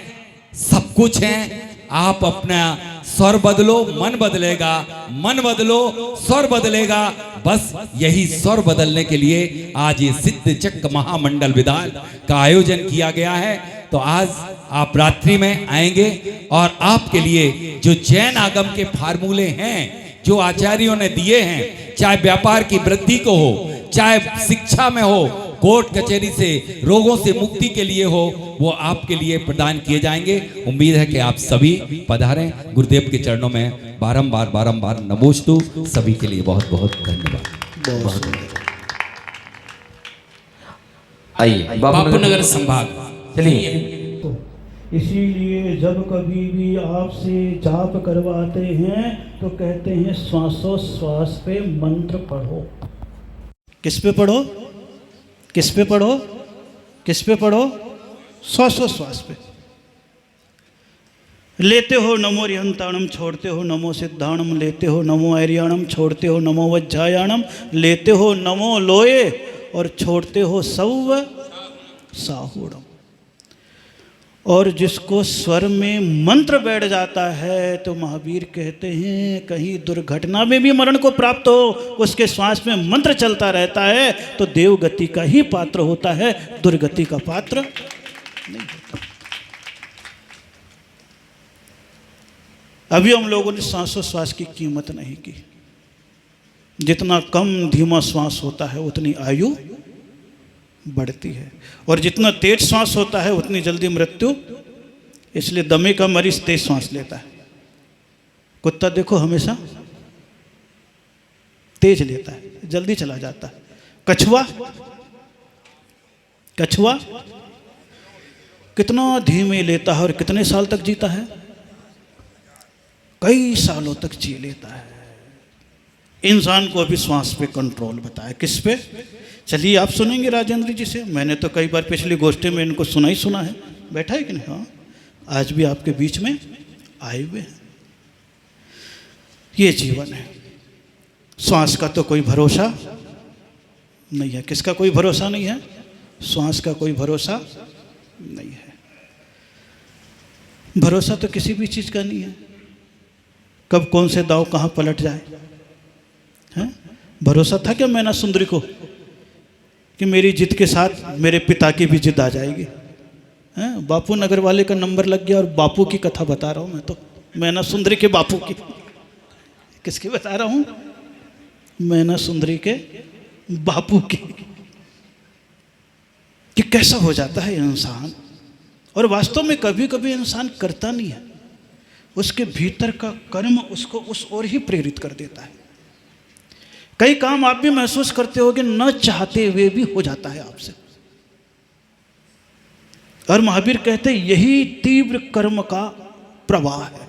[SPEAKER 6] सब कुछ हैं। आप अपना स्वर बदलो, मन बदलेगा, मन बदलो, स्वर बदलेगा। बस यही स्वर बदलने के लिए आज ये सिद्ध चक्र महामंडल विदाल का आयोजन किया गया है। तो आज आप रात्रि में आएंगे और आपके लिए जो जैन आगम के फार्मूले हैं, जो आचार्यों ने दिए हैं, चाहे व्यापार की वृद्धि को हो, चाहे शिक्षा में हो, कोर्ट कचहरी से रोगों से मुक्ति के लिए हो, वो आपके लिए प्रदान किए जाएंगे। उम्मीद है कि आप सभी पधारें। गुरुदेव के चरणों में बारंबार नमोस्तु। सभी के लिए बहुत बहुत धन्यवाद।
[SPEAKER 5] आइए
[SPEAKER 3] बापू नगर संभाग।
[SPEAKER 5] चलिए।
[SPEAKER 1] इसीलिए जब कभी भी आपसे जाप करवाते हैं तो कहते हैं श्वासोश्वास पे मंत्र पढ़ो।
[SPEAKER 2] किस पे पढ़ो? किस पे पढ़ो? किस पे पढ़ो? श्वासोश्वास पे। लेते हो नमो रिहंताणम, छोड़ते हो नमो सिद्धाणम, लेते हो नमो ऐरियाणम, छोड़ते हो नमो वज्जायाणम, लेते हो नमो लोये और छोड़ते हो सौव साहूणम। और जिसको स्वर में मंत्र बैठ जाता है तो महावीर कहते हैं कहीं दुर्घटना में भी मरण को प्राप्त हो, उसके श्वास में मंत्र चलता रहता है तो देवगति का ही पात्र होता है, दुर्गति का पात्र नहीं होता। अभी हम लोगों ने श्वासोश्वास की कीमत नहीं की। जितना कम धीमा श्वास होता है उतनी आयु बढ़ती है। और जितना तेज श्वास होता है उतनी जल्दी मृत्यु, इसलिए दमे का मरीज तेज श्वास लेता है। कुत्ता देखो हमेशा तेज लेता है, जल्दी चला जाता है। कछुआ कछुआ कितना धीमे लेता है और कितने साल तक जीता है? कई सालों तक जी लेता है। इंसान को अभी श्वास पे कंट्रोल बताया, किस पे? चलिए आप सुनेंगे राजेंद्र जी से, मैंने तो कई बार पिछली गोष्ठी में इनको सुना ही सुना है। बैठा है कि नहीं? हाँ, आज भी आपके बीच में आए हुए हैं। ये जीवन है। श्वास का तो कोई भरोसा नहीं है। किसका कोई भरोसा नहीं है? श्वास का कोई भरोसा नहीं है। भरोसा तो किसी भी चीज का नहीं है, कब कौन से दाव कहां पलट जाए। हैं? भरोसा था क्या मैना सुंदरी को कि मेरी जिद के साथ मेरे पिता की भी जिद आ जाएगी? हैं? बापू नगर वाले का नंबर लग गया और बापू की कथा बता रहा हूं मैं तो, मैना सुंदरी के बापू की। किसकी बता रहा हूं? मैना सुंदरी के बापू की। कि कैसा हो जाता है इंसान। और वास्तव में कभी कभी इंसान करता नहीं है, उसके भीतर का कर्म उसको उस ओर ही प्रेरित कर देता है। कई काम आप भी महसूस करते होगे न चाहते हुए भी हो जाता है आपसे। और महावीर कहते हैं यही तीव्र कर्म का प्रवाह है।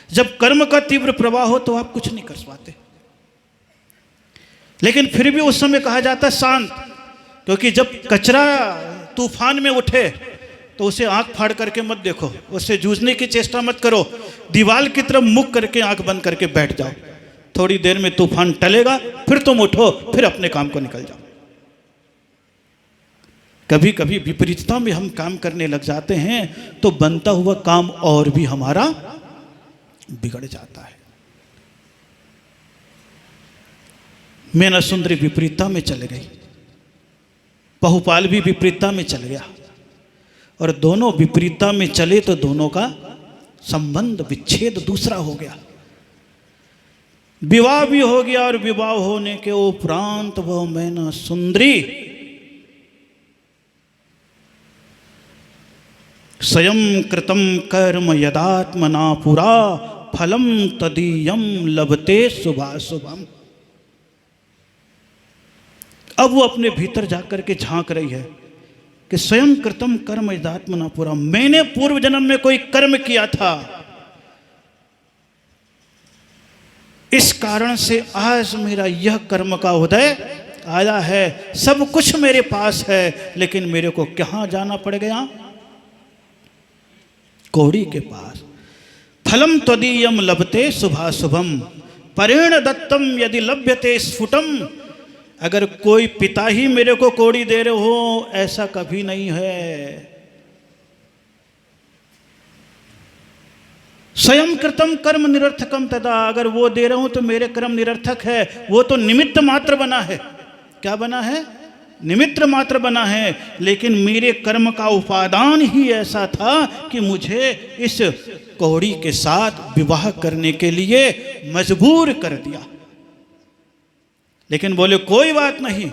[SPEAKER 2] जब कर्म का तीव्र प्रवाह हो तो आप कुछ नहीं कर पाते, लेकिन फिर भी उस समय कहा जाता है शांत, क्योंकि जब कचरा तूफान में उठे तो उसे आंख फाड़ करके मत देखो, उससे जूझने की चेष्टा मत करो, दीवार की तरफ मुख करके आंख बंद करके बैठ जाओ। थोड़ी देर में तूफान टलेगा, फिर तुम उठो, फिर अपने काम को निकल जाओ। कभी कभी विपरीतता में हम काम करने लग जाते हैं तो बनता हुआ काम और भी हमारा बिगड़ जाता है। मैना सुंदरी विपरीतता में चले गई, बहुपाल भी विपरीतता में चल गया, और दोनों विपरीतता में चले तो दोनों का संबंध विच्छेद दूसरा हो गया। विवाह भी हो गया, और विवाह होने के उपरांत वह मैना सुंदरी स्वयं कृतम कर्म यदात्मना पुरा फलम तदीयम लभते शुभाशुभम। अब वो अपने भीतर जाकर के झांक रही है कि स्वयं कृतम कर्म यदात्मना पुरा, मैंने पूर्व जन्म में कोई कर्म किया था, इस कारण से आज मेरा यह कर्म का उदय आया है। सब कुछ मेरे पास है, लेकिन मेरे को कहां जाना पड़ गया? कौड़ी के पास। फलम त्वदीयम लभते शुभाशुभम परेण दत्तम यदि लभ्यते स्फुटम। अगर कोई पिता ही मेरे को कौड़ी दे रहे हो, ऐसा कभी नहीं है। स्वयं कृतम कर्म निरर्थकम तदा, अगर वो दे रहा हूं तो मेरे कर्म निरर्थक है, वो तो निमित्त मात्र बना है। क्या बना है? निमित्त मात्र बना है, लेकिन मेरे कर्म का उपादान ही ऐसा था कि मुझे इस कौड़ी के साथ विवाह करने के लिए मजबूर कर दिया। लेकिन बोले कोई बात नहीं,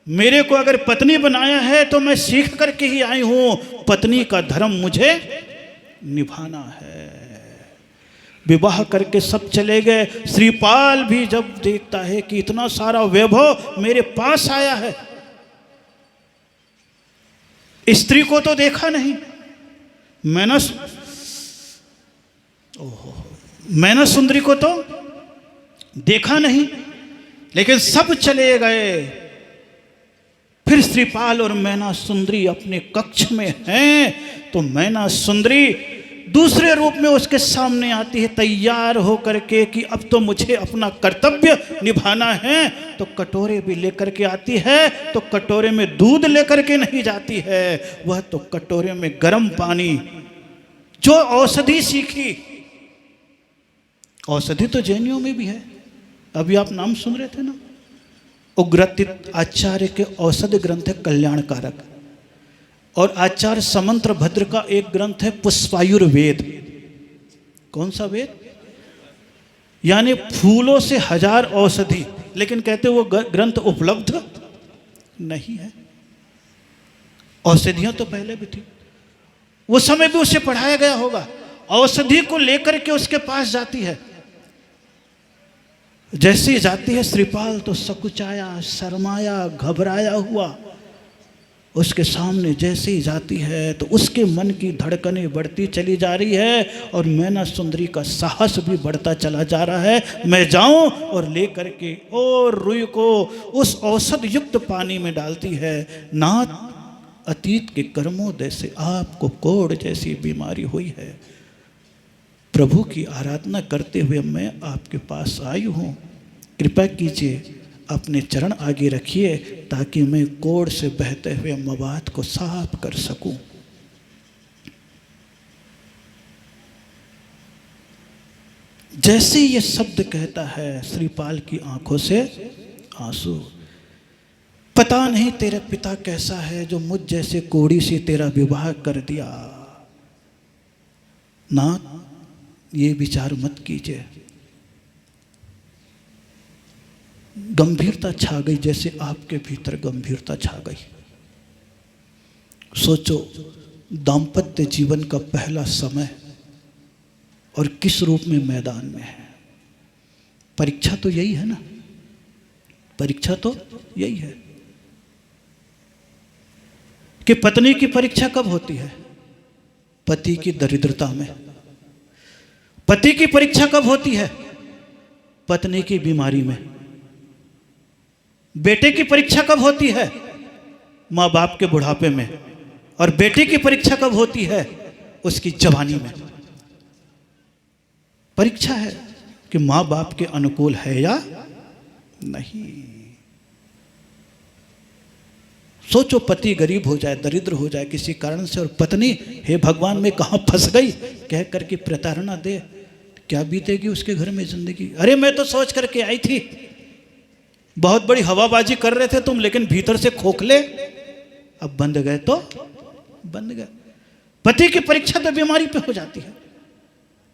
[SPEAKER 2] मेरे को अगर पत्नी बनाया है तो मैं सीख करके ही आई हूं, पत्नी का धर्म मुझे निभाना है। विवाह करके सब चले गए। श्रीपाल भी जब देखता है कि इतना सारा वैभव मेरे पास आया है, स्त्री को तो देखा नहीं, मैना सुंदरी को तो देखा नहीं, लेकिन सब चले गए। फिर श्रीपाल और मैना सुंदरी अपने कक्ष में हैं, तो मैना सुंदरी दूसरे रूप में उसके सामने आती है, तैयार हो करके कि अब तो मुझे अपना कर्तव्य निभाना है। तो कटोरे भी लेकर के आती है, तो कटोरे में दूध लेकर के नहीं जाती है, वह तो कटोरे में गर्म पानी, जो औषधि सीखी। औषधि तो जैनियों में भी है, अभी आप नाम सुन रहे थे ना, उग्रतीर्थ आचार्य के औषध ग्रंथ है कल्याणकारक, और आचार्य समंत्र भद्र का एक ग्रंथ है पुष्पायुर्वेद। कौन सा वेद? यानी फूलों से 1000 औषधि, लेकिन कहते वो ग्रंथ उपलब्ध नहीं है। औषधियां तो पहले भी थी, वो समय भी उसे पढ़ाया गया होगा। औषधि को लेकर के उसके पास जाती है, जैसे ही जाती है श्रीपाल तो सकुचाया, शर्माया, घबराया हुआ। उसके सामने जैसे ही जाती है तो उसके मन की धड़कनें बढ़ती चली जा रही है और मैना सुंदरी का साहस भी बढ़ता चला जा रहा है। मैं जाऊं और लेकर के और रुई को उस औषध युक्त पानी में डालती है। नाथ, अतीत के कर्मोदय से आपको कोढ़ जैसी बीमारी हुई है, प्रभु की आराधना करते हुए मैं आपके पास आई हूँ, कृपा कीजिए अपने चरण आगे रखिए ताकि मैं कोढ़ से बहते हुए मवाद को साफ कर सकूं। जैसे ये शब्द कहता है श्रीपाल की आंखों से आंसू। पता नहीं तेरा पिता कैसा है जो मुझ जैसे कोढ़ी से तेरा विवाह कर दिया। नाथ, ये विचार मत कीजिए। गंभीरता छा गई, जैसे आपके भीतर गंभीरता छा गई। सोचो, दाम्पत्य जीवन का पहला समय और किस रूप में मैदान में है। परीक्षा तो यही है ना, परीक्षा तो यही है कि पत्नी की परीक्षा कब होती है? पति की दरिद्रता में। पति की परीक्षा कब होती है? पत्नी की बीमारी में। बेटे की परीक्षा कब होती है? माँ बाप के बुढ़ापे में। और बेटी की परीक्षा कब होती है? उसकी जवानी में। परीक्षा है कि माँ बाप के अनुकूल है या नहीं। सोचो, पति गरीब हो जाए, दरिद्र हो जाए किसी कारण से, और पत्नी हे भगवान मैं कहाँ फंस गई कह करके प्रताड़ना दे, क्या बीतेगी उसके घर में जिंदगी। अरे मैं तो सोच करके आई थी, बहुत बड़ी हवाबाजी कर रहे थे तुम, लेकिन भीतर से खोखले, अब बंद गए तो बंद गए। पति की परीक्षा तो बीमारी पे हो जाती है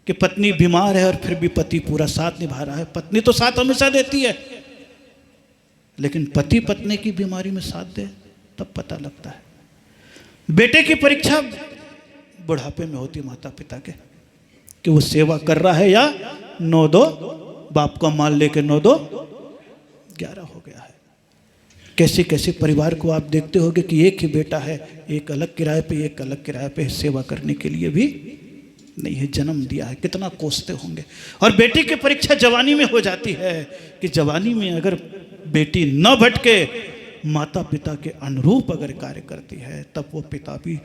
[SPEAKER 2] कि पत्नी बीमार है और फिर भी पति पूरा साथ निभा रहा है। पत्नी तो साथ हमेशा देती है, लेकिन पति पत्नी की बीमारी में साथ दे तब पता लगता है। बेटे की परीक्षा बुढ़ापे में होती माता पिता के कि वो सेवा कर रहा है या 9-2 बाप का माल लेके 9-2 11 हो गया है। कैसे कैसे परिवार को आप देखते होंगे कि एक ही बेटा है, एक अलग किराए पे, एक अलग किराए पे, सेवा करने के लिए भी नहीं है, जन्म दिया है, कितना कोसते होंगे। और बेटी की परीक्षा जवानी में हो जाती है कि जवानी में अगर बेटी न भटके, माता पिता के अनुरूप अगर कार्य करती है, तब वो पिता भी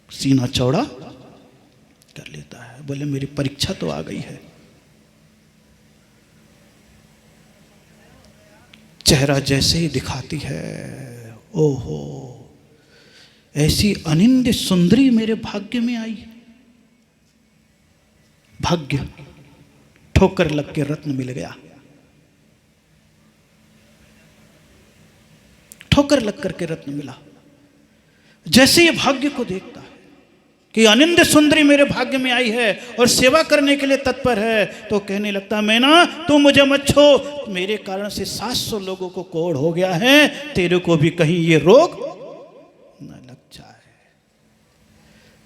[SPEAKER 2] सीना चौड़ा कर लेता है। बोले मेरी परीक्षा तो आ गई है। चेहरा जैसे ही दिखाती है, ओहो ऐसी अनिंद्य सुंदरी मेरे भाग्य में आई। भाग्य, ठोकर लग के रत्न मिल गया, ठोकर लग करके रत्न मिला। जैसे ये भाग्य को देखता है कि अनिंद्य सुंदरी मेरे भाग्य में आई है और सेवा करने के लिए तत्पर है, तो कहने लगता मैना तू मुझे मत छो, मेरे कारण से 700 लोगों को कोढ़ हो गया है, तेरे को भी कहीं ये रोग न लग जाए।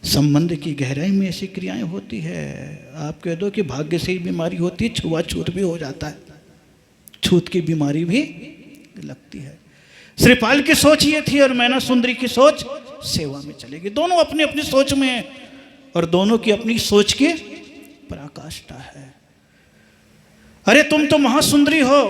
[SPEAKER 2] संबंध की गहराई में ऐसी क्रियाएं होती है। आप कह दो कि भाग्य से ही बीमारी होती है, छुआछूत भी हो जाता है, छूत की बीमारी भी लगती है। श्रीपाल की सोच ये थी और मैना सुंदरी की सोच सेवा में चलेगी। दोनों अपनी अपनी सोच में है और दोनों की अपनी सोच की पराकाष्ठा है। अरे तुम तो महासुंदरी हो,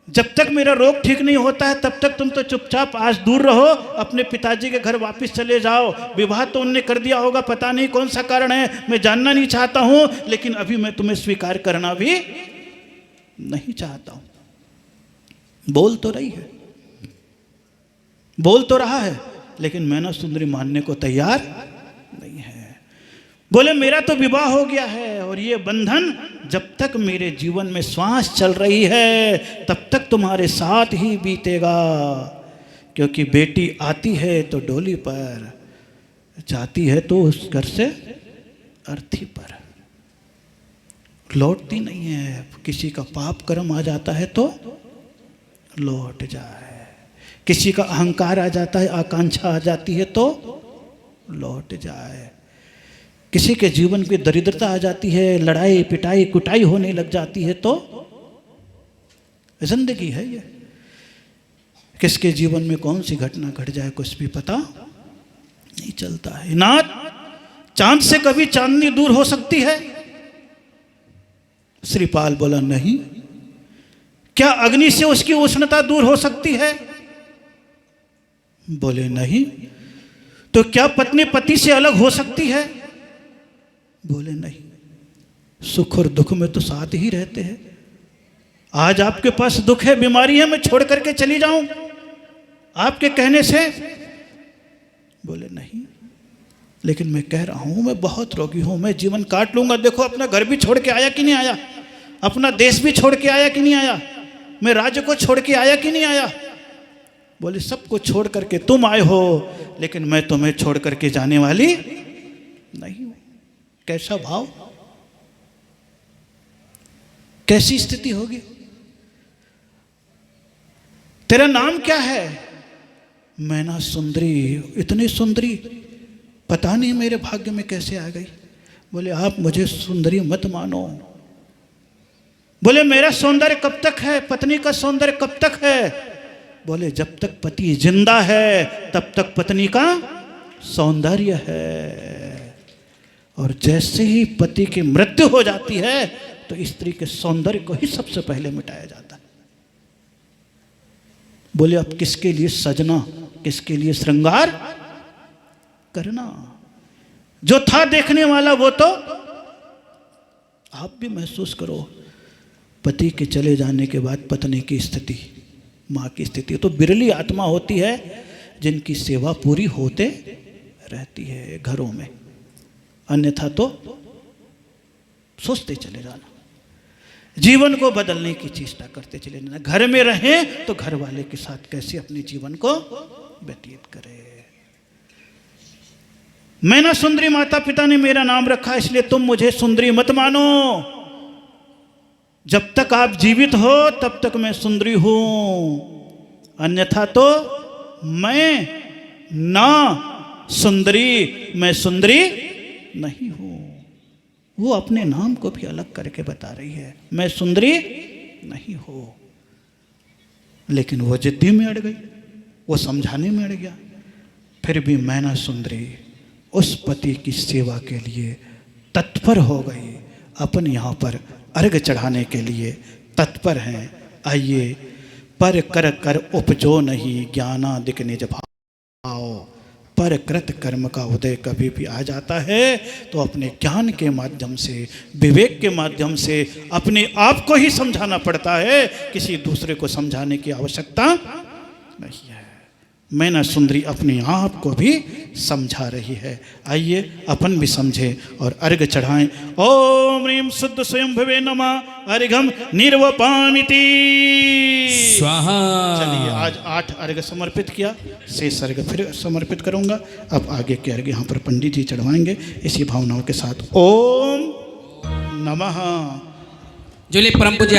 [SPEAKER 2] जब तक मेरा रोग ठीक नहीं होता है तब तक तुम तो चुपचाप आज दूर रहो, अपने पिताजी के घर वापस चले जाओ। विवाह तो उनने कर दिया होगा, पता नहीं कौन सा कारण है, मैं जानना नहीं चाहता हूं, लेकिन अभी मैं तुम्हें स्वीकार करना भी नहीं चाहता हूं। बोल तो रही है, बोल तो रहा है, लेकिन मैना सुंदरी मानने को तैयार नहीं है। बोले मेरा तो विवाह हो गया है और ये बंधन जब तक मेरे जीवन में श्वास चल रही है तब तक तुम्हारे साथ ही बीतेगा, क्योंकि बेटी आती है तो डोली पर, जाती है तो उस घर से अर्थी पर, लौटती नहीं है। किसी का पाप कर्म आ जाता है तो लौट जाए, किसी का अहंकार आ जाता है, आकांक्षा आ जाती है तो लौट जाए। किसी के जीवन की दरिद्रता आ जाती है, लड़ाई पिटाई कुटाई होने लग जाती है तो जिंदगी है ये। किसके जीवन में कौन सी घटना घट जाए कुछ भी पता नहीं चलता है। नाथ, चांद से कभी चांदनी दूर हो सकती है? श्रीपाल बोला नहीं। क्या अग्नि से उसकी उष्णता दूर हो सकती है? बोले नहीं। तो क्या पत्नी पति से अलग हो सकती है? बोले नहीं। सुख और दुख में तो साथ ही रहते हैं। आज आपके पास दुख है, बीमारी है, मैं छोड़ करके चली जाऊं आपके कहने से? बोले नहीं। लेकिन मैं कह रहा हूं मैं बहुत रोगी हूं, मैं जीवन काट लूंगा। देखो अपना घर भी छोड़ के आया कि नहीं आया, अपना देश भी छोड़ के आया कि नहीं आया, मैं राज्य को छोड़ के आया कि नहीं आया। बोले सब कुछ छोड़ करके तुम आए हो, लेकिन मैं तुम्हें छोड़ करके जाने वाली नहीं हूं। कैसा भाव, कैसी स्थिति होगी? तेरा नाम क्या है? मैना सुंदरी। इतनी सुंदरी, पता नहीं मेरे भाग्य में कैसे आ गई। बोले आप मुझे सुंदरी मत मानो। बोले मेरा सौंदर्य कब तक है, पत्नी का सौंदर्य कब तक है? बोले जब तक पति जिंदा है तब तक पत्नी का सौंदर्य है, और जैसे ही पति की मृत्यु हो जाती है तो स्त्री के सौंदर्य को ही सबसे पहले मिटाया जाता है। बोले अब किसके लिए सजना, किसके लिए श्रृंगार करना? जो था देखने वाला वो तो आप भी महसूस करो। पति के चले जाने के बाद पत्नी की स्थिति, माँ की स्थिति, तो बिरली आत्मा होती है जिनकी सेवा पूरी होते रहती है घरों में। अन्यथा तो सोचते चले जाना, जीवन को बदलने की चेष्टा करते चले जाना। घर में रहें तो घर वाले के साथ कैसे अपने जीवन को व्यतीत करें। मैना सुंदरी, माता पिता ने मेरा नाम रखा इसलिए तुम मुझे सुंदरी मत मानो। जब तक आप जीवित हो तब तक मैं सुंदरी हूं, अन्यथा तो मैं ना सुंदरी, मैं सुंदरी नहीं हूं। वो अपने नाम को भी अलग करके बता रही है, मैं सुंदरी नहीं हूं। लेकिन वो जिद्दी में अड़ गई, वो समझाने में अड़ गया। फिर भी मैना सुंदरी उस पति की सेवा के लिए तत्पर हो गई, अपन यहाँ पर अर्घ चढ़ाने के लिए तत्पर हैं। आइए, पर कर कर उपजो नहीं ज्ञानादिक निज भाव। पर कृत कर्म का उदय कभी भी आ जाता है तो अपने ज्ञान के माध्यम से, विवेक के माध्यम से अपने आप को ही समझाना पड़ता है, किसी दूसरे को समझाने की आवश्यकता नहीं है। मैना सुंदरी अपने आप को भी समझा रही है। आइए अपन भी समझें और अर्घ चढ़ाएं। ओम ह्रीं शुद्ध स्वयंभुवे नमः अर्घम निर्वपामिति
[SPEAKER 3] स्वाहा।
[SPEAKER 2] चलिए, आज 8 अर्घ समर्पित किया, शेष अर्घ फिर समर्पित करूंगा। अब आगे के अर्घ यहाँ पर पंडित जी चढ़वाएंगे इसी भावनाओं के साथ। ओम नमः।
[SPEAKER 3] जो ले परम पूज्य